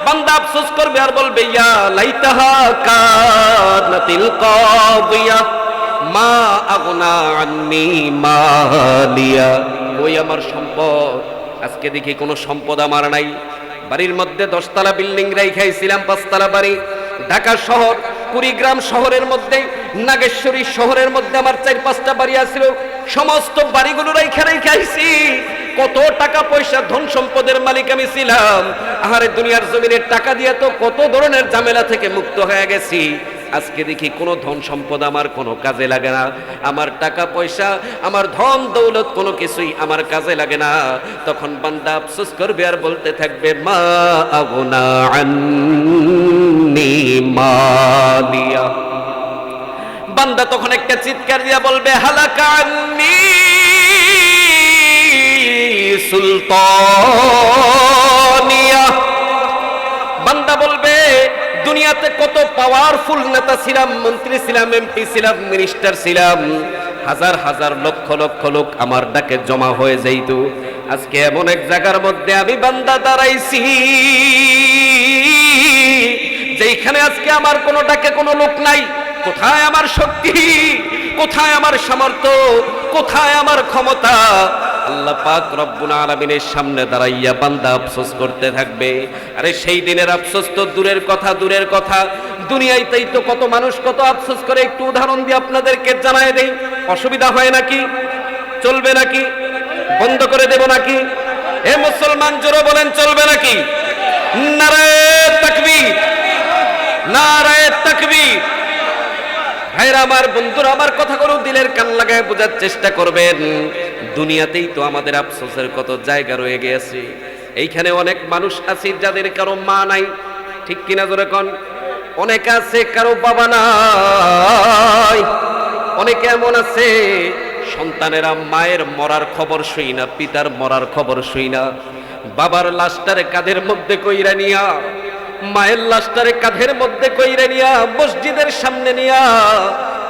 বান্দা আফসোস করবে আর বলবে ইয়া লাইতাহা কানাতিল কাদিয়া মা আগনা আন্নি মালিয়া। ওই আমার সম্পদ, আজকে দেখি কোনো সম্পদ আমার নাই। বাড়ির মধ্যে 10 তলা বিল্ডিং রাইখাইছিলাম, 5 তলা বাড়ি। ঢাকা শহর, কুড়িগ্রাম শহরের মধ্যে, নাগেশ্বরী শহরের মধ্যে আমার 4-5টা বাড়ি আছিল। সমস্ত বাড়িগুলো রাইখাইছি। কত টাকা পয়সা ধন সম্পদের মালিক আমি ছিলাম। আহারে দুনিয়ার জমিনের টাকা দিয়ে তো কত ধরনের ঝামেলা থেকে মুক্ত হয়ে গেছি। আজকে দেখি কোনো ধন সম্পদ আমার কোনো কাজে লাগে না, আমার টাকা পয়সা, আমার ধন দৌলত কোনো কিছুই আমার কাজে লাগে না। তখন বান্দা আফসোস করবে আর বলতে থাকবে মা আগনা আন্নি মালিয়া। বান্দা তখন একটা চিৎকার দিয়া বলবে হালাকা আন্নি সুলতানিয়া। বান্দা বলবে দুনিয়াতে কত পাওয়ারফুল নেতা ছিলাম, মন্ত্রী ছিলাম, এমপি ছিলাম, মিনিস্টার ছিলাম, হাজার হাজার লক্ষ লক্ষ লোক আমার ডাকে জমা হয়ে যাইত। আজকে এমন এক জায়গার মধ্যে আমি বান্দা দাঁড়াইছি যেখানে আজকে আমার কোনো ডাকে কোনো লোক নাই। কোথায় আমার শক্তি, কোথায় আমার সামর্থ্য, কোথায় আমার ক্ষমতা? আল্লাহ পাক রব্বুল আলামিনের সামনে দাঁড়াইয়া বান্দা আফসোস করতে থাকবে। আরে সেই দিনের আফসোস তো দূরের কথা, দূরের কথা, দুনিয়াতেই তো কত মানুষ কত আফসোস করে। একটু উদাহরণ দিয়ে আপনাদেরকে জানায় দেই, অসুবিধা হয় নাকি? চলবে নাকি? বন্ধ করে দেব নাকি? এ মুসলমান জোরে বলেন চলবে নাকি? নারায়ে তাকবীর, নারায়ে তাকবীর। ভাইরা আমার, বন্ধুরা আমার, কথাগুলো দিলের কান লাগায় বোঝার চেষ্টা করবেন। দুনিয়াতেই তো আমাদের আফসোসের কত জায়গা রয়ে গেছে। এইখানে অনেক মানুষ আছে যাদের কারো মা নাই, ঠিক কিনা জোরে কোন? অনেক আছে কারো বাবা নাই। অনেকে এমন আছে সন্তানেরা মায়ের মরার খবর শুই না, পিতার মরার খবর শুই না, বাবার লাশটারে কাঁধের মধ্যে কইরা নিয়া, মায়ের লাশটারে কাঁধের মধ্যে কইরা নিয়া মসজিদের সামনে নিয়া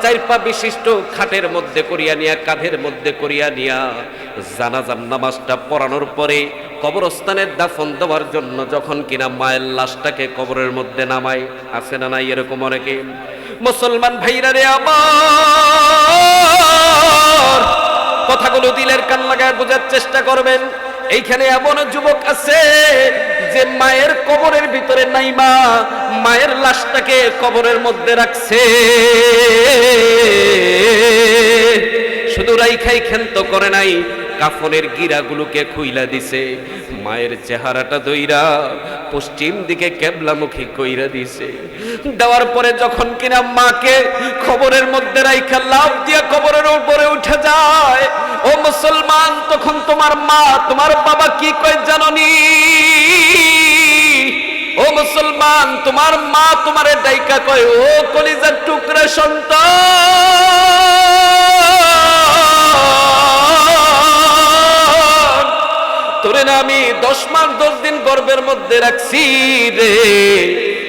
4 পা বিশিষ্ট খাটের মধ্যে করিয়া নিয়া, কাঁধের মধ্যে করিয়া নিয়া জানাজার নামাজটা পড়ানোর পরে কবরস্থানের দাফন দেওয়ার জন্য যখন কিনা মায়ের লাশটাকে কবরের মধ্যে নামায়, আছে না নাই এরকম অনেকে? মুসলমান ভাইরা রে আমার, কথাগুলো দিলের কান লাগায় বোঝার চেষ্টা করবেন। এইখানে এমন যুবক আছে যে মায়ের কবরের ভিতরে নাই, মায়ের লাশটাকে কবরের মধ্যে রাখছে, শুধু রাইখাই ক্ষান্ত করে নাই, কাফনের গিরাগুলোকে খুইলা দিছে, মায়ের চেহারাটা দইরা পশ্চিম দিকে কেবলামুখী কইরা দিছে। দেওয়ার পরে যখন কিনা মাকে কবরের মধ্যে রাইখা লাফ দিয়া কবরের উপরে উঠে যায়, ও মুসলমান, তখন তোমার মা তোমার বাবা কি কয় জাননি? ও মুসলমান, তোমার মা তোমারে ডাইকা কয়, ও কলিজার টুকরা সন্তান, তোরে না আমি 10 মাস 10 দিন গর্ভের মধ্যে রাখছি রে,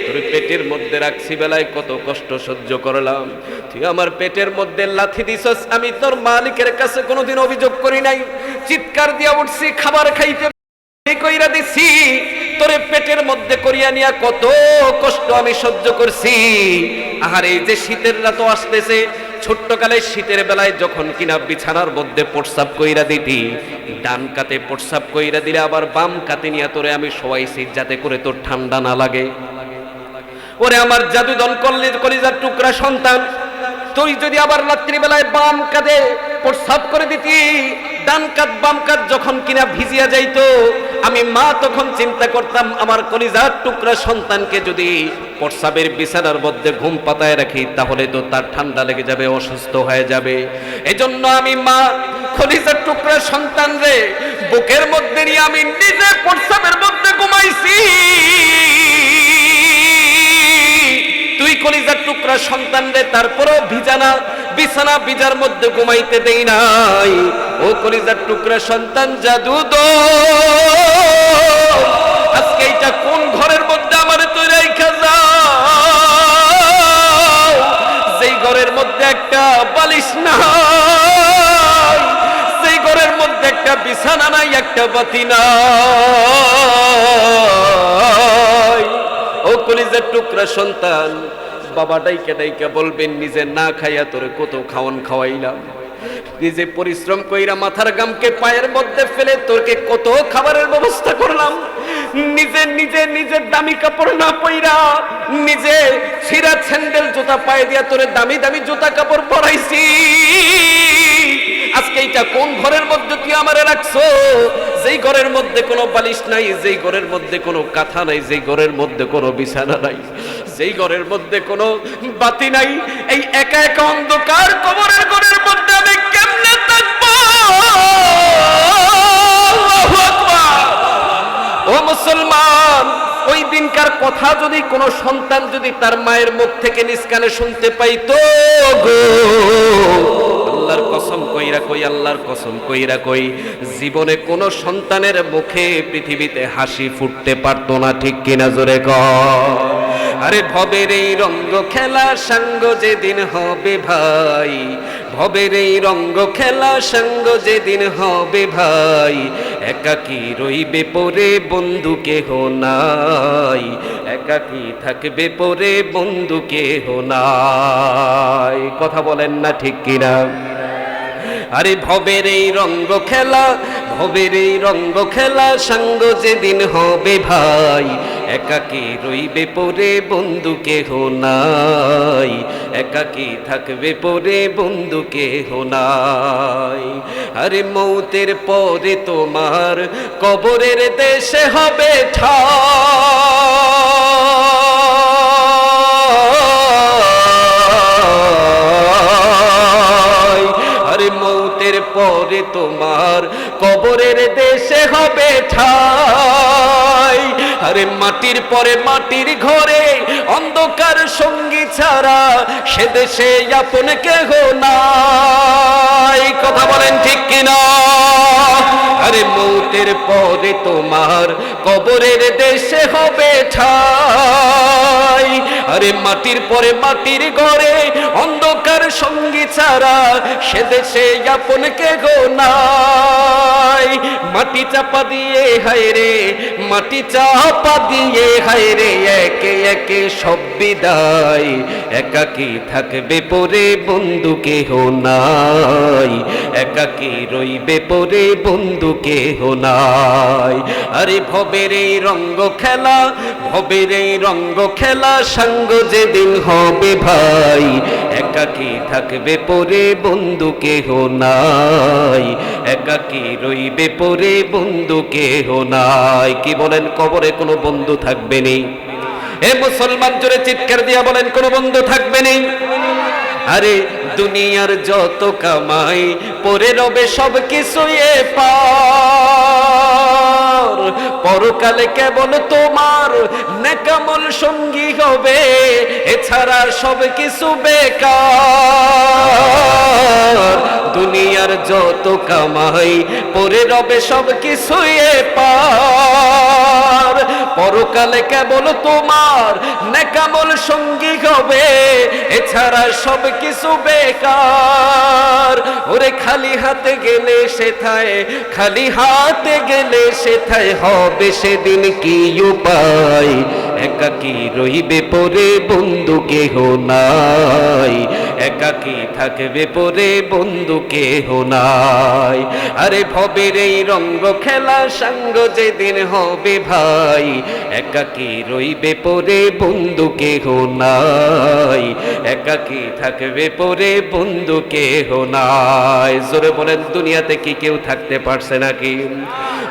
তোরে পেটের মধ্যে রাখছি, বেলায় কত কষ্ট সহ্য করলাম, তুই আমার পেটের মধ্যে লাথি দিছস, আমি তোর মালিকের কাছে কোনোদিন অভিযোগ করি নাই, চিৎকার দিয়া উঠছি, খাবার খাইতে কইরা দিছি, তোরে পেটের মধ্যে করিয়া নিয়া কত কষ্ট আমি সহ্য করছি। আর এই যে শীতের রাত আসতেছে, ছোট্টকালে শীতের বেলায় যখন কিনা বিছানার মধ্যে প্রস্রাব কইরা দিতি, ডান কাতে প্রস্রাব কইরা দিলে আবার বাম কাতে নিয়ে তোরে আমি শোয়াইছি যাতে করে তোর ঠান্ডা না লাগে। ওরে আমার জাদুদন কলিজার টুকরা সন্তান, তুই যদি আবার রাত্রিবেলায় বাম কাঁধে প্রস্রাব করে দিতি, ডান কাঁধ বাম কাঁধ যখন কিনা ভিজিয়া যাইতো, আমি মা তখন চিন্তা করতাম আমার কলিজার টুকরা সন্তানকে যদি প্রস্রাবের বিছানার মধ্যে ঘুম পাতায় রাখি, তাহলে তো তার ঠান্ডা লেগে যাবে, অসুস্থ হয়ে যাবে। এজন্য আমি মা কলিজার টুকরা সন্তান রে বুকের মধ্যে নিয়ে আমি নিজে প্রস্রাবের মধ্যে ঘুমাইছি। তুই কলিজার টুকরা সন্তান রে তারপরেও ভিজানা বিছানা ভিজার মধ্যে ঘুমাইতে দেই নাই। ও কলিজার টুকরা সন্তান জাদু দো, আজকে এটা কোন ঘরের মধ্যে আমার তুই রাইখা যাও, যেই ঘরের মধ্যে একটা বালিশ নাই, যেই ঘরের মধ্যে একটা বিছানা নাই, একটা বাতি নাই। ও কলিজার টুকরা সন্তান, বাবা ডাইকা ডাইকা বলবেন, নিজে না খাইয়া তোরে কত খাওয়ান খাওয়াইলাম, নিজে পরিশ্রম কইরা মাথার গামকে পায়ের মধ্যে ফেলে তোরকে কত খাবারের ব্যবস্থা করলাম, নিজে নিজে নিজের দামি কাপড় না পইরা নিজে ছিঁড়া স্যান্ডেল জুতা পায়ে দিয়া তোরে দামি দামি জুতা কাপড় পরাইছি। আজকে এটা কোন ঘরের মধ্যে তুই আমারে রাখছো, যেই ঘরের মধ্যে কোনো বালিশ নাই, যেই ঘরের মধ্যে কোনো কাঁথা নাই, যেই ঘরের মধ্যে কোনো বিছানা নাই, যেই ঘরের মধ্যে কোনো বাতি নাই, এই একা একা অন্ধকার কবরের ঘরের মধ্যে আমি কেমনে থাকবো? আল্লাহু আকবার। ও মুসলমান, ওই দিনকার কথা যদি কোনো সন্তান যদি তার মায়ের মুখ থেকে নিজ কানে শুনতে পাইতো গো, আল্লাহর কসম কইরা কই, আল্লাহর কসম কইরা কই, জীবনে কোনো সন্তানের মুখে পৃথিবীতে হাসি ফুটতে পারতো না, ঠিক কিনা জোরে কর। আরে ভবের এই রঙ্গ খেলা সঙ্গ যেদিন হবে ভাই, ভবের এই রঙ্গ খেলা সঙ্গ যেদিন হবে ভাই, একাকী রইবে পরে বন্ধু কেহ নাই, একাকী থাকবে পরে বন্ধু কেহ নাই। কথা বলেন না ঠিক কিনা? আরে ভবের এই রঙ্গ খেলা, ভবের এই রঙ্গ খেলা সঙ্গ যেদিন হবে ভাই, একাকী রইবে পরে বন্ধু কেহ নাই, একাকী থাকবে পরে বন্ধু কেহ নাই। আরে মৌতের পরে তোমার কবরের দেশে হবে ঠাই, আরে মৌতের পরে তোমার কবরের দেশে হবে ঠাই। আরে মাটির পরে মাটির ঘরে অন্ধকার সঙ্গী ছাড়া সে দেশে আপন কেহ নাই। কথা বলেন ঠিক কিনা? আরে মৌতের পরে তোমার কবরের দেশে হবে ঠাই, আরে মাটির পরে মাটির ঘরে অন্ধকার সঙ্গী ছাড়া সে দেশে আপন কে গো নাই। মাটি চাপা দিয়ে হায় রে, মাটি চাপা দিয়ে হায় রে, একে একে সব বিদায়। একাকী থাকবে পরে বন্ধু কেহ নাই, একাকী রইবে পরে বন্ধু কেহ নাই। আরে ভবের এই রঙ্গ খেলা, ভবের এই রঙ্গ খেলা, সঙ্গ যেদিন হবে ভাই, একাকী থাকবে পরে বন্ধু কেহ নাই, একাকী রইবে পরে বন্ধু কেহ নাই। কি বলেন, কবরে কোনো বন্ধু থাকবে নি? এ মুসলমান জোরে চিৎকার দিয়া বলেন, কোনো বন্ধু থাকবে নি? আরে দুনিয়ার যত কামাই পরে রবে সব কিছুই পার, পরকালে কেবল তোমার নেকামল সঙ্গী হবে, এছাড়া সব কিছু বেকার। দুনিয়ার যত কামাই পরে রবে সব কিছুই পার, পরকালে কেবল তোমার নেকামল সঙ্গী হবে, এছাড়া সব কিছু বেকার। ওরে খালি হাতে গেলে সেথায়, খালি হাতে গেলে সেথায় হবে সেদিন কি উপায়, একাকী রইবে পরে বন্ধু কেহ নাই, একাকী থাকবে পরে বন্ধু কেহ নাই। আরে ভবের এই রঙ্গ খেলা সঙ্গ যেদিন হবে ভাই, একাকী রইবে পরে বন্ধু কেহ নাই, একাকী থাকবে পরে বন্ধু কেহ নাই। জোরে বলেন, দুনিয়াতে কি কেউ থাকতে পারছে নাকি?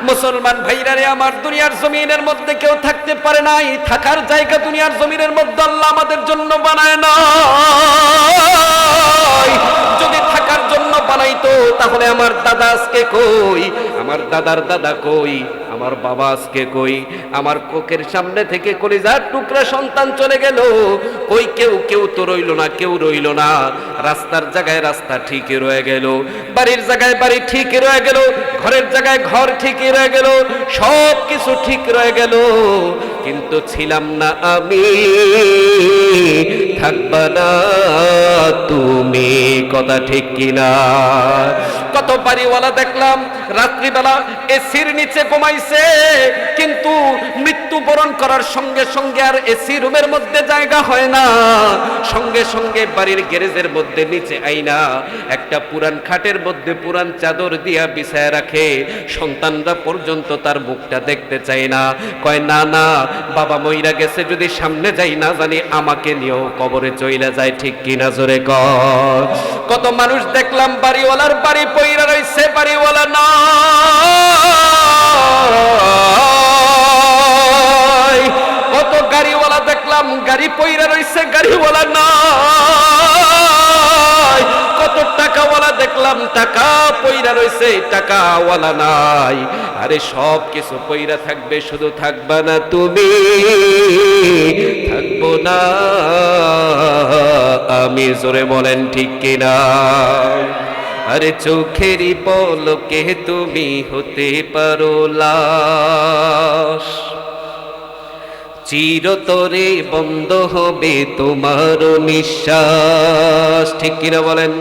মুসলমান ভাইরা রে আমার, দুনিয়ার জমিনের মধ্যে কেউ থাকতে পারে নাই। থাকার জায়গা দুনিয়ার জমিনের মধ্যে আল্লাহ আমাদের জন্য বানায় না। যদি থাকার জন্য বানাইতো তাহলে আমার দাদা আজকে কই, আমার দাদার দাদা কই, আমার বাবা আজকে কই, আমার কোকের সামনে থেকে কলিজার টুকরা সন্তান চলে গেল কই, কেউ তো রইল না, কেউ রইল না। রাস্তার জায়গায় রাস্তা ঠিকই রয়ে গেল, বাড়ির জায়গায় বাড়ি ঠিকই রয়ে গেল, ঘরের জায়গায় ঘর ঠিকই রয়ে গেল, সব কিছু ঠিক রয়ে গেল, কিন্তু ছিলাম না আমি, থাকবা না তুমি। কথা ঠিক কিনা? কত বাড়িওয়ালা দেখলাম রাত্রিবেলা এসির নিচে ঘুমাইছে, কিন্তু মৃত্যুবরণ করার সঙ্গে সঙ্গে আর এসি রুমের মধ্যে জায়গা হয় না, সঙ্গে সঙ্গে বাড়ির গ্যারেজের মধ্যে নিচে আইনা একটা পুরান খাটের মধ্যে পুরান চাদর দিয়া বিছায় রাখে। সন্তানরা পর্যন্ত তার মুখটা দেখতে চায় না, কয় না না বাবা মইরা গেছে, যদি সামনে যাই না জানি আমাকে নিয়েও কবরে চইলা যায়। ঠিক কিনা? জোরে কর। কত মানুষ দেখলাম বাড়িওয়ালার বাড়ি পইরা রইছে, বাড়িওয়ালা না। কত গাড়িওয়ালা দেখলাম গাড়ি পইরা রইছে, গাড়িওয়ালা না। কত টাকাওয়ালা দেখলাম টাকা পইরা রইছে, টাকাওয়ালা নাই। আরে সব কিছু পইরা থাকবে, শুধু থাকবা না তুমি, থাকবো না আমি। জোরে বলেন ঠিক কিনা? আরে চোখেরই পলকে তুমি হতে পারো লাশ, চিরতরে বন্ধ হবে তোমার নিঃশ্বাস। ঠিক কিনা বলেন?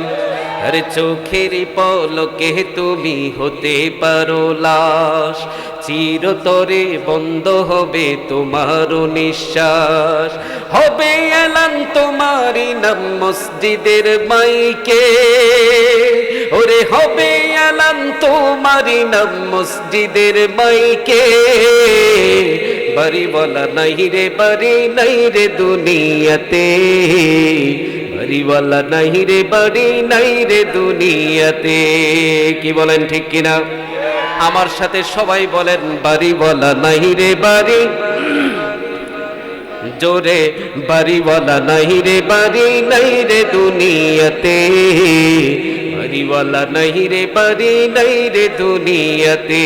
আরে চোখেরই পলকে তুমি হতে পারো লাশ, চিরতরে বন্ধ হবে তোমার নিঃশ্বাস। হবে এলান তোমারই নাম মসজিদের মাইকে, ওরে হবে এলান তোমারই নাম মসজিদের মাইকে। বাড়িওয়ালা নাই রে, বাড়ি নাই রে দুনিয়াতে, বাড়িওয়ালা নাই রে, বাড়ি নাই রে দুনিয়াতে। কি বলেন ঠিক কিনা? আমার সাথে সবাই বলেন, বাড়িওয়ালা নাই রে বাড়ি, জোরে বাড়িওয়ালা নাই রে, বাড়ি নাই রে দুনিয়াতে, বাড়িওয়ালা নাই রে, বাড়ি নাই রে দুনিয়াতে।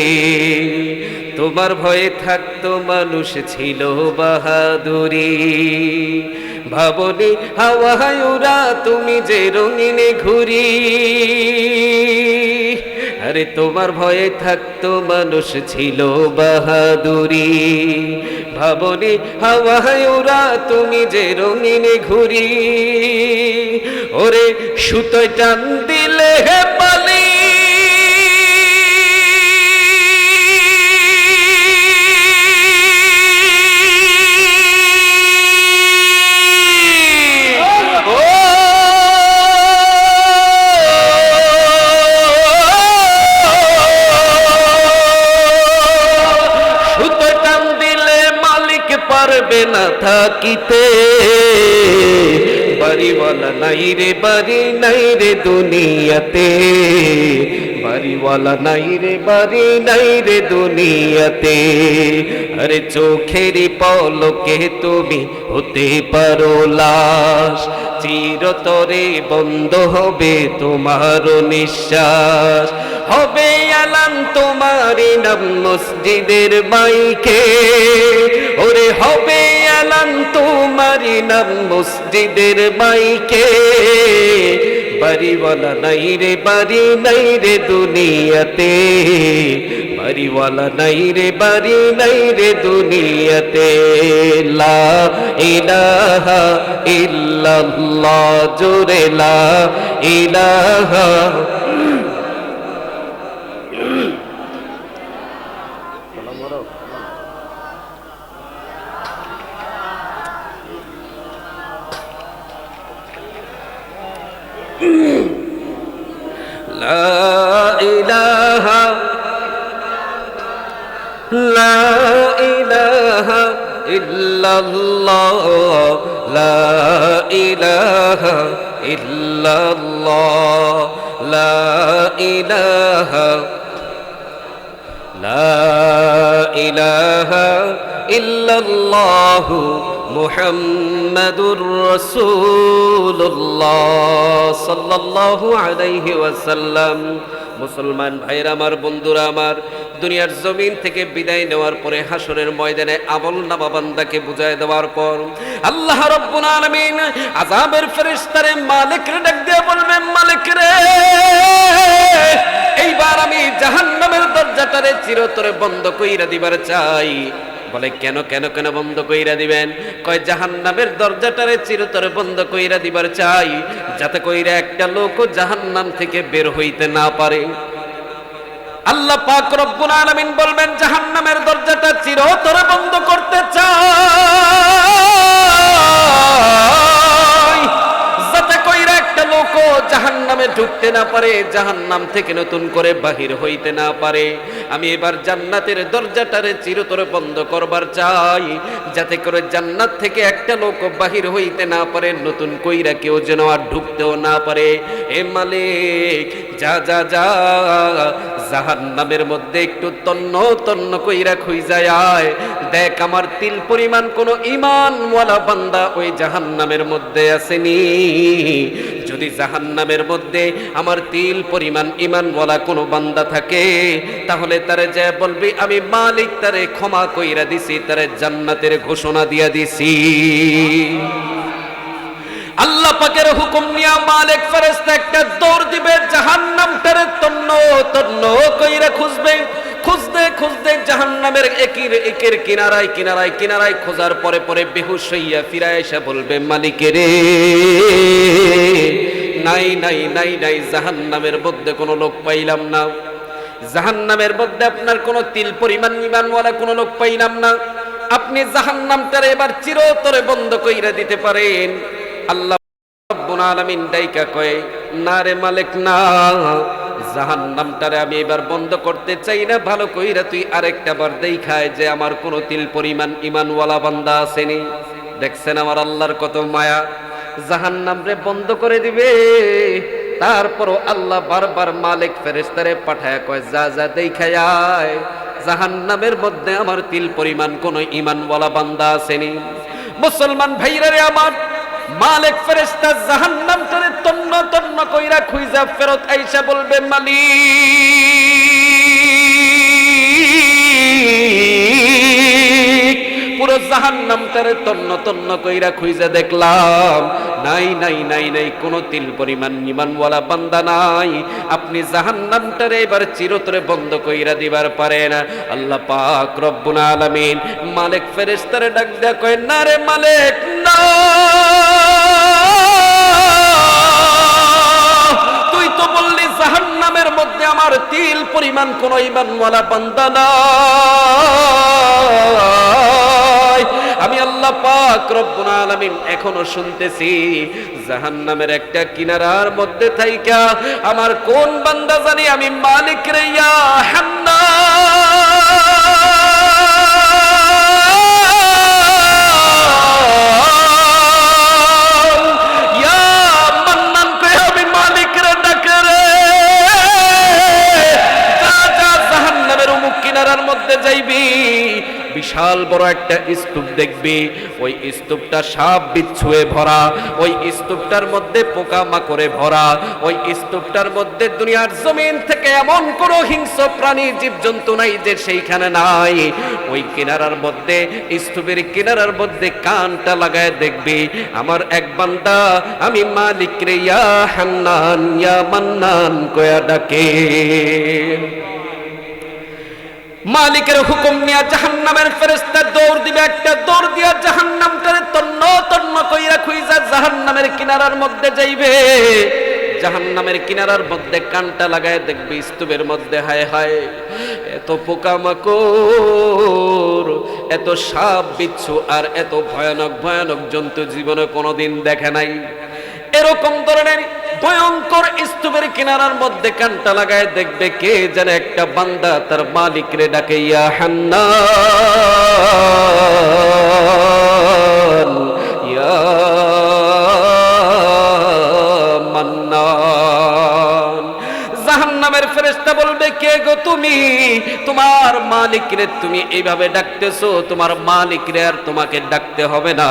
তোমার ভয়ে থাকতো মানুষ ছিল বাহাদুরি, ভাবনি হাওয়ায় উড়া তুমি যে রঙিনে ঘুরি। আরে তোমার ভয়ে থাকতো মানুষ ছিল বাহাদুরি, ভাবনি হাওয়ায় ওরা তুমি যে রঙিনে ঘুরি, ওরে সুতোয় টান দিলে হে পালি পারবে না থাকিতে, বাড়িওয়ালা নাই রে বাড়ি নাই রে দুনিয়াতে, বাড়িওয়ালা নাই রে বাড়ি নাই রে দুনিয়াতে। আরে চোখেরই পলকে তুমি হতে পারো লাশ, চিরতরে বন্ধ হবে তোমার নিঃশ্বাস, হবে আলান তোমারি নাম মসজিদের মাইকে, ওরে হবে আলান তোমারি নাম মসজিদের মাইকে, বাড়িওয়ালা নাই রে বাড়ি নাই রে দুনিয়াতে, বাড়িওয়ালা নাই রে বাড়ি নাই রে দুনিয়াতে। লা ইলাহা ইল্লাল্লাহ, জোরে লা ইলাহা লা ইলাহা লা ইলাহা ইল্লাল্লাহ, লা ইলাহা ইল্লাল্লাহ, লা ইলাহা লা ইলাহা ইল্লাল্লাহ মুহাম্মাদুর রাসূলুল্লাহ সাল্লাল্লাহু আলাইহি ওয়াসাল্লাম। মুসলমান ভাইরা আমার, বন্ধুরা আমার, দুনিয়ার জমিন থেকে বিদায় নেওয়ার পরে হাসরের ময়দানে আমলনামা বান্দাকে বুঝায় দেওয়ার পর আল্লাহ রাব্বুল আলামিন আযাবের ফেরেশতারে মালিক রে ডাক দিয়ে বলবেন, মালিক রে এইবার আমি জাহান্নামের দরজাটারে চিরতরে বন্ধ কইরা দিবার চাই। বলে কেন কেন কেন বন্ধ কইরা দিবেন? কয় জাহান্নামের দরজাটারে চিরতরে বন্ধ কইরা দিবার চাই, যাতে কইরা একটা লোকও জাহান্নাম থেকে বের হইতে না পারে। আল্লাহ পাক রব্বুল আলামিন বলবেন জাহান্নামের দরজাটা চিরতরে বন্ধ করতে চাই, যাতে কইরা একটা লোকও জাহান্নামে ঢুকতে না পারে, জাহান্নাম থেকে নতুন করে বাহির হইতে না পারে। আমি এবার জান্নাতের দরজাটারে চিরতরে বন্ধ করবার চাই, যাতে করে জান্নাত থেকে একটা লোক বাহির হইতে না পারে, নতুন কইরা কেউ যেন আর ঢুকতেও না পারে। এ মালিক, যা যা যা জাহান্নামের মধ্যে একটু তন্ন তন্ন কইরা খুঁজায় আয়, দেখ আমার তিল পরিমাণ কোন ঈমানওয়ালা বান্দা ওই জাহান্নামের মধ্যে আসেনি। যদি জাহান্নামের মধ্যে আমার তিল পরিমাণ ঈমানওয়ালা কোন বান্দা থাকে, তাহলে তারে যে বলবি আমি মালিক তারে ক্ষমা কইরা দিছি, তারে জান্নাতের ঘোষণা দিয়া দিছি। আল্লাহ পাকের হুকুম নিয়া মালিক ফেরেশতা একটা দৌড় দিবে, জাহান্নামটারে তন্ন তন্ন কইরা খুঁজবে। খুঁজতে খুঁজতে জাহান্নামের একের কিনারায় কিনারায় কিনারায় খোঁজার পরে পরে বেহুশ হইয়া ফিরে এসে বলবে, মালিকের নাই নাই নাই নাই, জাহান্নামের মধ্যে কোনো লোক পাইলাম না, জাহান্নামের মধ্যে আপনার কোনো তিল পরিমাণ ঈমানওয়ালা কোনো লোক পাইলাম না, আপনি জাহান্নামটারে এবার চিরতরে বন্ধ কইরা দিতে পারেন। আল্লাহ রাব্বুল আলামিন ডাইকা কয়, না রে মালিক না, জাহান্নামটারে আমি এবার বন্ধ করতে চাই না, ভালো কইরা তুই আরেকটা বার দেখায় যে আমার কোনো তিল পরিমাণ ঈমানওয়ালা বান্দা আসেনি। দেখছেন আমার আল্লাহর কত মায়া, জাহান্নাম রে বন্ধ করে দিবে, তারপরও আল্লাহ বারবার মালিক ফেরেশতারে পাঠায় কয়, যা যা দেখায় আয় জাহান্নামের মধ্যে আমার তিল পরিমাণ কোনো ঈমানওয়ালা বান্দা আসেনি। মুসলমান ভাইরা রে আমার, মালিক ফেরেশতা জাহান্নামটারে তন্ন তন্ন কইরা খুঁজা ফেরত আইসা বলবে, মালিক পুরো জাহান্নামটারে তন্ন তন্ন কইরা খুঁজা দেখলাম, নাই নাই নাই নাই, কোনো তিল পরিমাণ ঈমানওয়ালা বান্দা নাই। আপনি জাহান্নামটারে এবার চিরতরে বন্ধ কইরা দিবার পারেন। আল্লাহ পাক রব্বুল আলামিন মালিক ফেরেশতারে ডাক দেয়া কয়, না রে মালিক না, তুই তো বললি জাহান্নামের মধ্যে আমার তিল পরিমাণ কোনো ঈমানওয়ালা বান্দা নাই। আমি আল্লাহ পাক রব্বুল আলামিন এখনো শুনতেছি জাহান্নামের একটা কিনারার মধ্যে থাইকা আমার কোন বান্দা জানি আমি মালিক রে ইয়া হান্নান ইয়া মান্নান কই আমি মালিক রে ডাকে রে, যা যা জাহান্নামের অমুক কিনারার মধ্যে যাইবি, বিশাল বড় একটা স্তূপ দেখবি, ওই স্তূপটা সাপ বিচ্ছুয়ে ভরা, ওই স্তূপটার মধ্যে পোকা মাকড়ে ভরা, ওই স্তূপটার মধ্যে দুনিয়ার জমিন থেকে এমন কোনো হিংস্র প্রাণী জীবজন্তু নাই যে সেইখানে নাই। ওই কিনারার মধ্যে, স্তূপের কিনারার মধ্যে কানটা লাগায় দেখবি আমার এক বান্দা আমি মালিক রে ইয়া হান্নান ইয়া মান্নান কয়া ডাকে। মালিকের হুকুম নিয়া জাহান্নামের ফেরেশতা দৌড় দিবে, একটা দৌড় দিয়া জাহান্নামটারে তন্ন তন্ন কইরা খুইজা জাহান্নামের কিনারার মধ্যে যাইবে। জাহান্নামের কিনারার মধ্যে কানটা লাগায় দেখবে স্তূপের মধ্যে হায় হায় এত পোকামাকড়, এত সাপ বিচ্ছু আর এত ভয়ানক ভয়ানক জন্তু জীবনে কোনোদিন দেখে নাই। এরকম ধরনের ভয়ঙ্কর স্তূপের কিনারার মধ্যে কানটা লাগায় দেখবে কে যেন একটা বান্দা তার মালিক রে ডাকে ইয়া হান্নান ইয়া মান্নান। জাহান্নামের ফেরেশতা বলবে কে গো তুমি, তোমার মালিক রে তুমি এইভাবে ডাকতেছো, তোমার মালিক রে আর তোমাকে ডাকতে হবে না,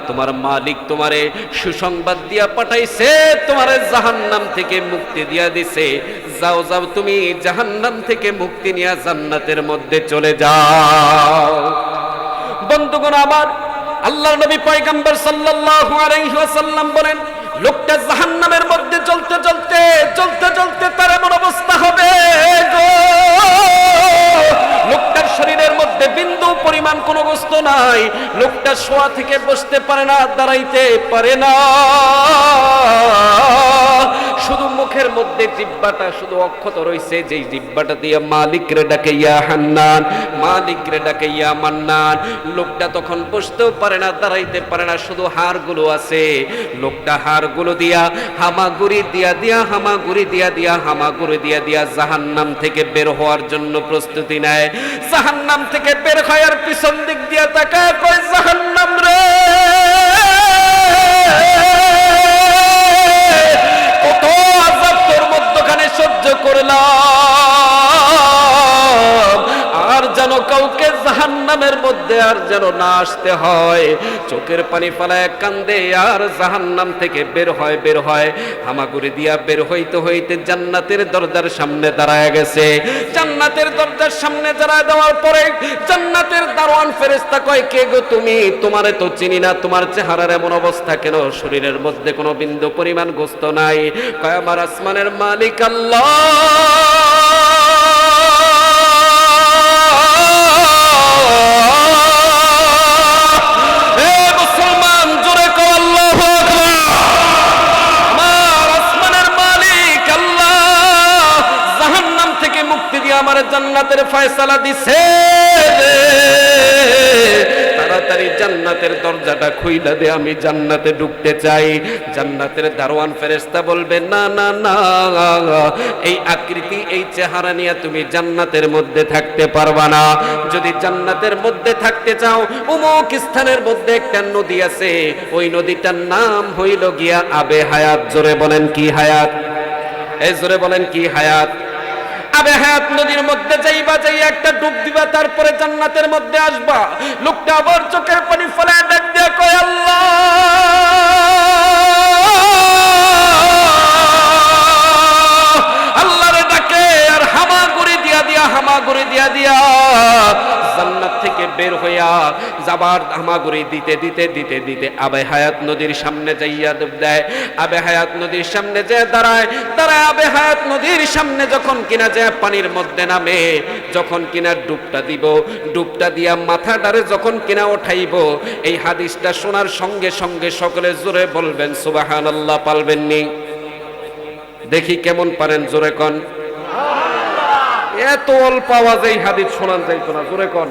তোমার মালিক তোমারে সুসংবাদ দিয়া পাঠাইছে, তোমারে জাহান্নাম থেকে মুক্তি দিয়া দিছে, যাও যাও তুমি জাহান্নাম থেকে মুক্তি নিয়ে জান্নাতের মধ্যে চলে যাও। বন্ধুগণ আমার, আল্লাহর নবী পয়গম্বর সাল্লাল্লাহু আলাইহি ওয়াসাল্লাম বলেন লোকটা জাহান্নামের মধ্যে চলতে চলতে চলতে চলতে তার এমন অবস্থা হবে গো, লোকটার শরীরের মধ্যে বিন্দু পরিমাণ কোনো গোশত নাই, লোকটা শোয়া থেকে বসতে পারে না, দাঁড়াইতে পারে না, শুধু মুখের মধ্যে জিহ্বাটা শুধু অক্ষত রইছে, যেই জিহ্বাটা দিয়ে মালিক রে ডাকে ইয়া হান্নান, মালিক রে ডাকে ইয়া মান্নান। লোকটা তখন বসতেও পারে না, দাঁড়াইতে পারে না, শুধু হাড়গুলো আছে। লোকটা হাড়গুলো দিয়া হামাগুড়ি দিয়া দিয়া হামাগুড়ি দিয়া দিয়া হামাগুড়ি দিয়া দিয়া জাহান্নাম থেকে বের হওয়ার জন্য প্রস্তুতি নেয়। জাহান্নাম থেকে বের হয় আর পিছন দিক দিয়া তাকায় কয় জাহান্নাম রে কত আযাব তোর মধ্যখানে সহ্য করলাম, আর যেন কাউকে জাহান্নামের মধ্যে আর যেন না আসতে হয়। চোখের পানি ফেলায় কান্দে আর জাহান্নাম থেকে বের হয় হামাগুড়ি দিয়া বের হইতে হইতে জান্নাতের দরজার সামনে দাঁড়ায় গেছে। জান্নাতের দরজার সামনে দাঁড়ায় দেওয়ার পরে জান্নাতের দারোয়ান ফেরেশতা কয় কে গো তুমি, তোমারে তো চিনি না, তোমার চেহারার এমন অবস্থা কেন, শরীরের মধ্যে কোনো বিন্দু পরিমাণ গোশত নাই। কয় আমার আসমানের মালিক আল্লাহ, আমার জান্নাতের ফয়সালা দিছে, তাড়াতাড়ি জান্নাতের দরজাটা খুইলা দে, আমি জান্নাতে ঢুকতে চাই। জান্নাতের দারোয়ান ফেরেশতা বলবে না না না, এই আকৃতি এই চেহারা নিয়ে তুমি জান্নাতের মধ্যে থাকতে পারবা না। যদি জান্নাতের মধ্যে থাকতে চাও, অমুক স্থানের মধ্যে একটা নদী আছে, ওই নদীটার নাম হইল গিয়া আবে হায়াত। জোরে বলেন কি হায়াত, এই জোরে বলেন কি হায়াত। আবে হায়াত নদীর মধ্যে যাইবা, যাই একটা ডুব দিবা, তারপরে জান্নাতের মধ্যে আসবা। লোকটা আবার চোখের পানি ফেলে ডাক দিয়ে কয় আল্লাহ, আল্লাহরে ডাকে আর হামাগুড়ি দিয়া দিয়া জান্নাত থেকে বের হইয়া যাবার হামাগুড়ি দিতে দিতে দিতে দিতে আবে হায়াত নদীর সামনে যাইয়া ডুব দেয়। আবে হায়াত নদীর সামনে যে দাঁড়ায় আবে হায়াত নদীর সামনে যখন কিনা যে পানির মধ্যে নামে, যখন কিনা ডুবটা দিয়া মাথাটারে যখন কিনা উঠাইব, এই হাদিসটা শোনার সঙ্গে সঙ্গে সকলে জোরে বলবেন সুবহানাল্লাহ। পারবেননি? দেখি কেমন পারেন, জোরে কন। এত অল্প আওয়াজে এই হাদিস শোনান যাইতো না, জোরে কন,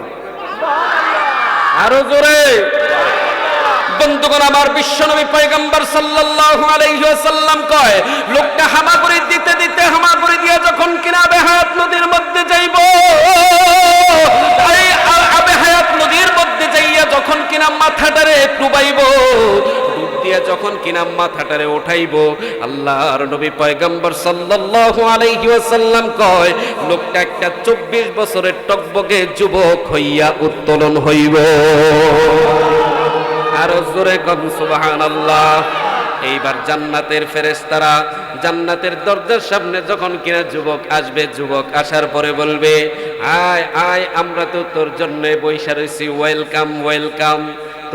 আরো জোরে। বন্ধুগণ আমার, বিশ্বনবী পয়গম্বর সাল্লাল্লাহু আলাইহি ওয়াসাল্লাম কয়, লোকটা হামাগুড়ি দিতে দিতে হামাগুড়ি দিয়া যখন কিনা আবে হায়াত নদীর মধ্যে যাইব, এই আবে হায়াত নদীর মধ্যে যাইয়া যখন কিনা মাথাটারে ডুবাইব, ডুব দিয়া যখন কিনা মাথাটারে উঠাইব, আল্লাহর নবী পয়গম্বর সাল্লাল্লাহু আলাইহি ওয়াসাল্লাম কয়, লোকটা একটা 24 বছরের টকবগে যুবক হইয়া উত্তোলন হইব। আরো জোরে কন সুবহানাল্লাহ। এইবার জান্নাতের ফেরেশতারা জান্নাতের দরজার সামনে যখন কিনা যুবক আসবে, যুবক আসার পরে বলবে, আয় আয়, আমরা তো তোর জন্য বইসা রইছি, ওয়েলকাম ওয়েলকাম।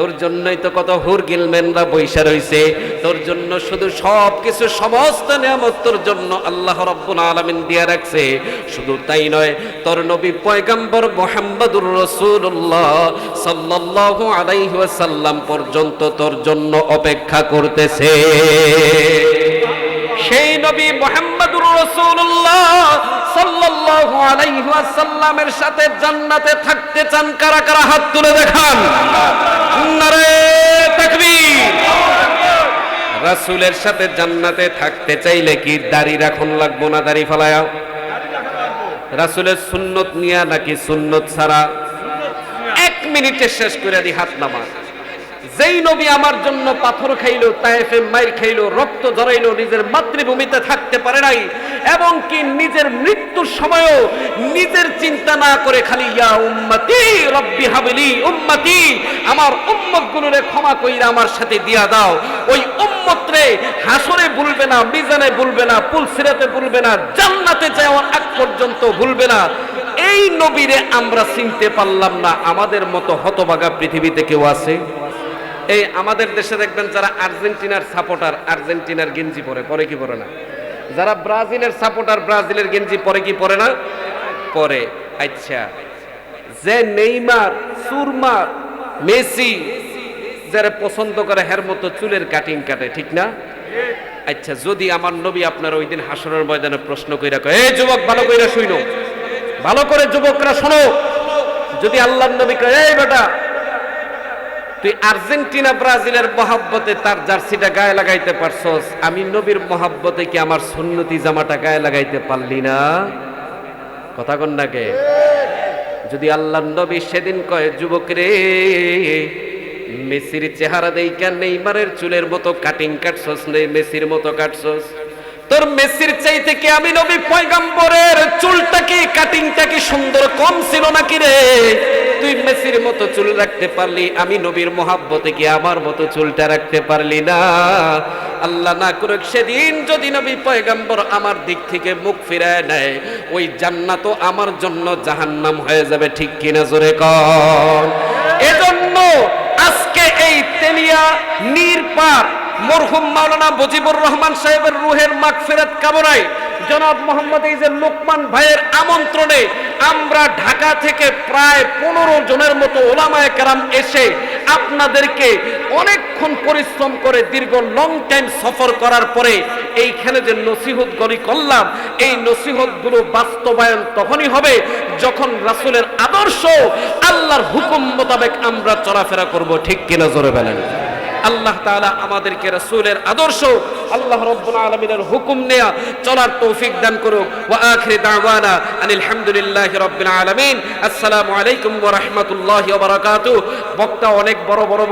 তোর জন্যই তো কত হুর গিলমেনরা বইসা রইছে, তোর জন্য শুধু সবকিছু সমস্ত নিয়ামত তোর জন্য আল্লাহ রাব্বুল আলামিন দিয়া রাখছে। শুধু তাই নয়, তোর নবী পয়গম্বর মুহাম্মদুর রাসূলুল্লাহ সাল্লাল্লাহু আলাইহি ওয়াসাল্লাম পর্যন্ত তোর জন্য অপেক্ষা করতেছে। সেই নবী মুহাম্মদুর রাসূলুল্লাহ সাল্লাল্লাহু আলাইহি ওয়াসাল্লামের সাথে জান্নাতে থাকতে চান কারা কারা? হাত তুলে দেখান। নারে তাকবীর। রাসূলের সাথে জান্নাতে থাকতে চাইলে কি দাড়ি রাখুন লাগবো না দাড়ি ফালায়া? রাসূলের সুন্নত নিয়া নাকি সুন্নত ছাড়া? 1 মিনিটে শেষ করে দি হাত নামা। যেই নবী আমার জন্য পাথর খাইলো, তায়েফে মাইর খাইলো, রক্ত ঝরাইলো, নিজের মাতৃভূমিতে থাকতে পারে নাই, এবং কি নিজের মৃত্যুর সময়ও নিজের চিন্তা না করে খালি ইয়া উম্মতি রব্বি হাবলি উম্মতি, আমার উম্মতগুলোরে ক্ষমা কইরা আমার সাথে দিয়া দাও। ওই উম্মতরে হাসরে ভুলবে না, মিজানে ভুলবে না, পুলসিরাতে ভুলবে না, জান্নাতে যাওয়ার আগ পর্যন্ত ভুলবে না। এই নবীরে আমরা চিনতে পারলাম না। আমাদের মতো হতভাগা পৃথিবীতে কেউ আছে? এই আমাদের দেশে দেখবেন যারা আর্জেন্টিনার সাপোর্টার, আর্জেন্টিনার গেঞ্জি পরে, পরে কি পরে না? যারা ব্রাজিলের সাপোর্টার, ব্রাজিলের গেঞ্জি পরে কি পরে না? পরে। আচ্ছা, যে নেইমার, সুরমা, মেসি যারা পছন্দ করে হের মতো চুলের কাটিং কাটে, ঠিক না? আচ্ছা, যদি আমার নবী আপনার ওই দিন হাসরের ময়দানে প্রশ্ন কইরা কয়, এই যুবক ভালো কইরা শুনো, ভালো করে যুবকরা শোনো, যদি আল্লাহর নবী কয়, এই বেটা তুই আর্জেন্টিনা ব্রাজিলের মহাব্বতে তার জার্সিটা গায়ে লাগাইতে পারছস, আমি নবীর মহাব্বতে কি আমার সুন্নতি জামাটা গায়ে লাগাইতে পারলি না? কথা কন না কে? যদি আল্লাহর নবী সেদিন কয়, যুবক রে, মেসির চেহারা দেইখা নেইমারের চুলের মতো কাটিং কাটছস, নেই মেসির মতো কাটছস, তোর মেসির চাইতে কি আমি নবী পয়গম্বরের চুলটা কি কাটিংটা কি সুন্দর কম ছিল নাকি রে? তুই মেসির মতো চুল রাখতে পারলি, আমি নবীর মহাব্বতে কি আমার মতো চুলটা রাখতে পারলি না? আল্লাহ না করুক সেদিন যদি নবী পয়গম্বর আমার দিক থেকে মুখ ফিরায় নেয়, ওই জান্নাতও আমার জন্য জাহান্নাম হয়ে যাবে, ঠিক কিনা জোরে কর। এজন্য আজকে এই তেলিয়া নীরপার মরহুম মাওলানা মুজিবুর রহমান সাহেবের রুহের মাগফিরাত কামনায় জনাব মোহাম্মদ এই যে লোকমান ভাইয়ের আমন্ত্রণে আমরা ঢাকা থেকে প্রায় 15 জনের মতো ওলামায়ে কেরাম এসে আপনাদেরকে অনেকক্ষণ পরিশ্রম করে দীর্ঘ লং টাইম সফর করার পরে এইখানে যে নসিহত গলি করলাম, এই নসিহতগুলো বাস্তবায়ন তখনই হবে যখন রাসূলের আদর্শ, আল্লাহর হুকুম মোতাবেক আমরা চলাফেরা করব, ঠিক কিনা জোরে বলেন। আল্লাহ তাআলা আমাদেরকে রাসূলের আদর্শ, আল্লাহ রাব্বুল আলামিনের হুকুম নেয়া চলার তৌফিক দান করুক। ওয়া আখিরি দাওয়ানা আনিল হামদুলিল্লাহি রাব্বিল আলামিন। আসসালামু আলাইকুম ওয়া রাহমাতুল্লাহি ওয়া বারাকাতুহু। বক্তা অনেক বড় বড়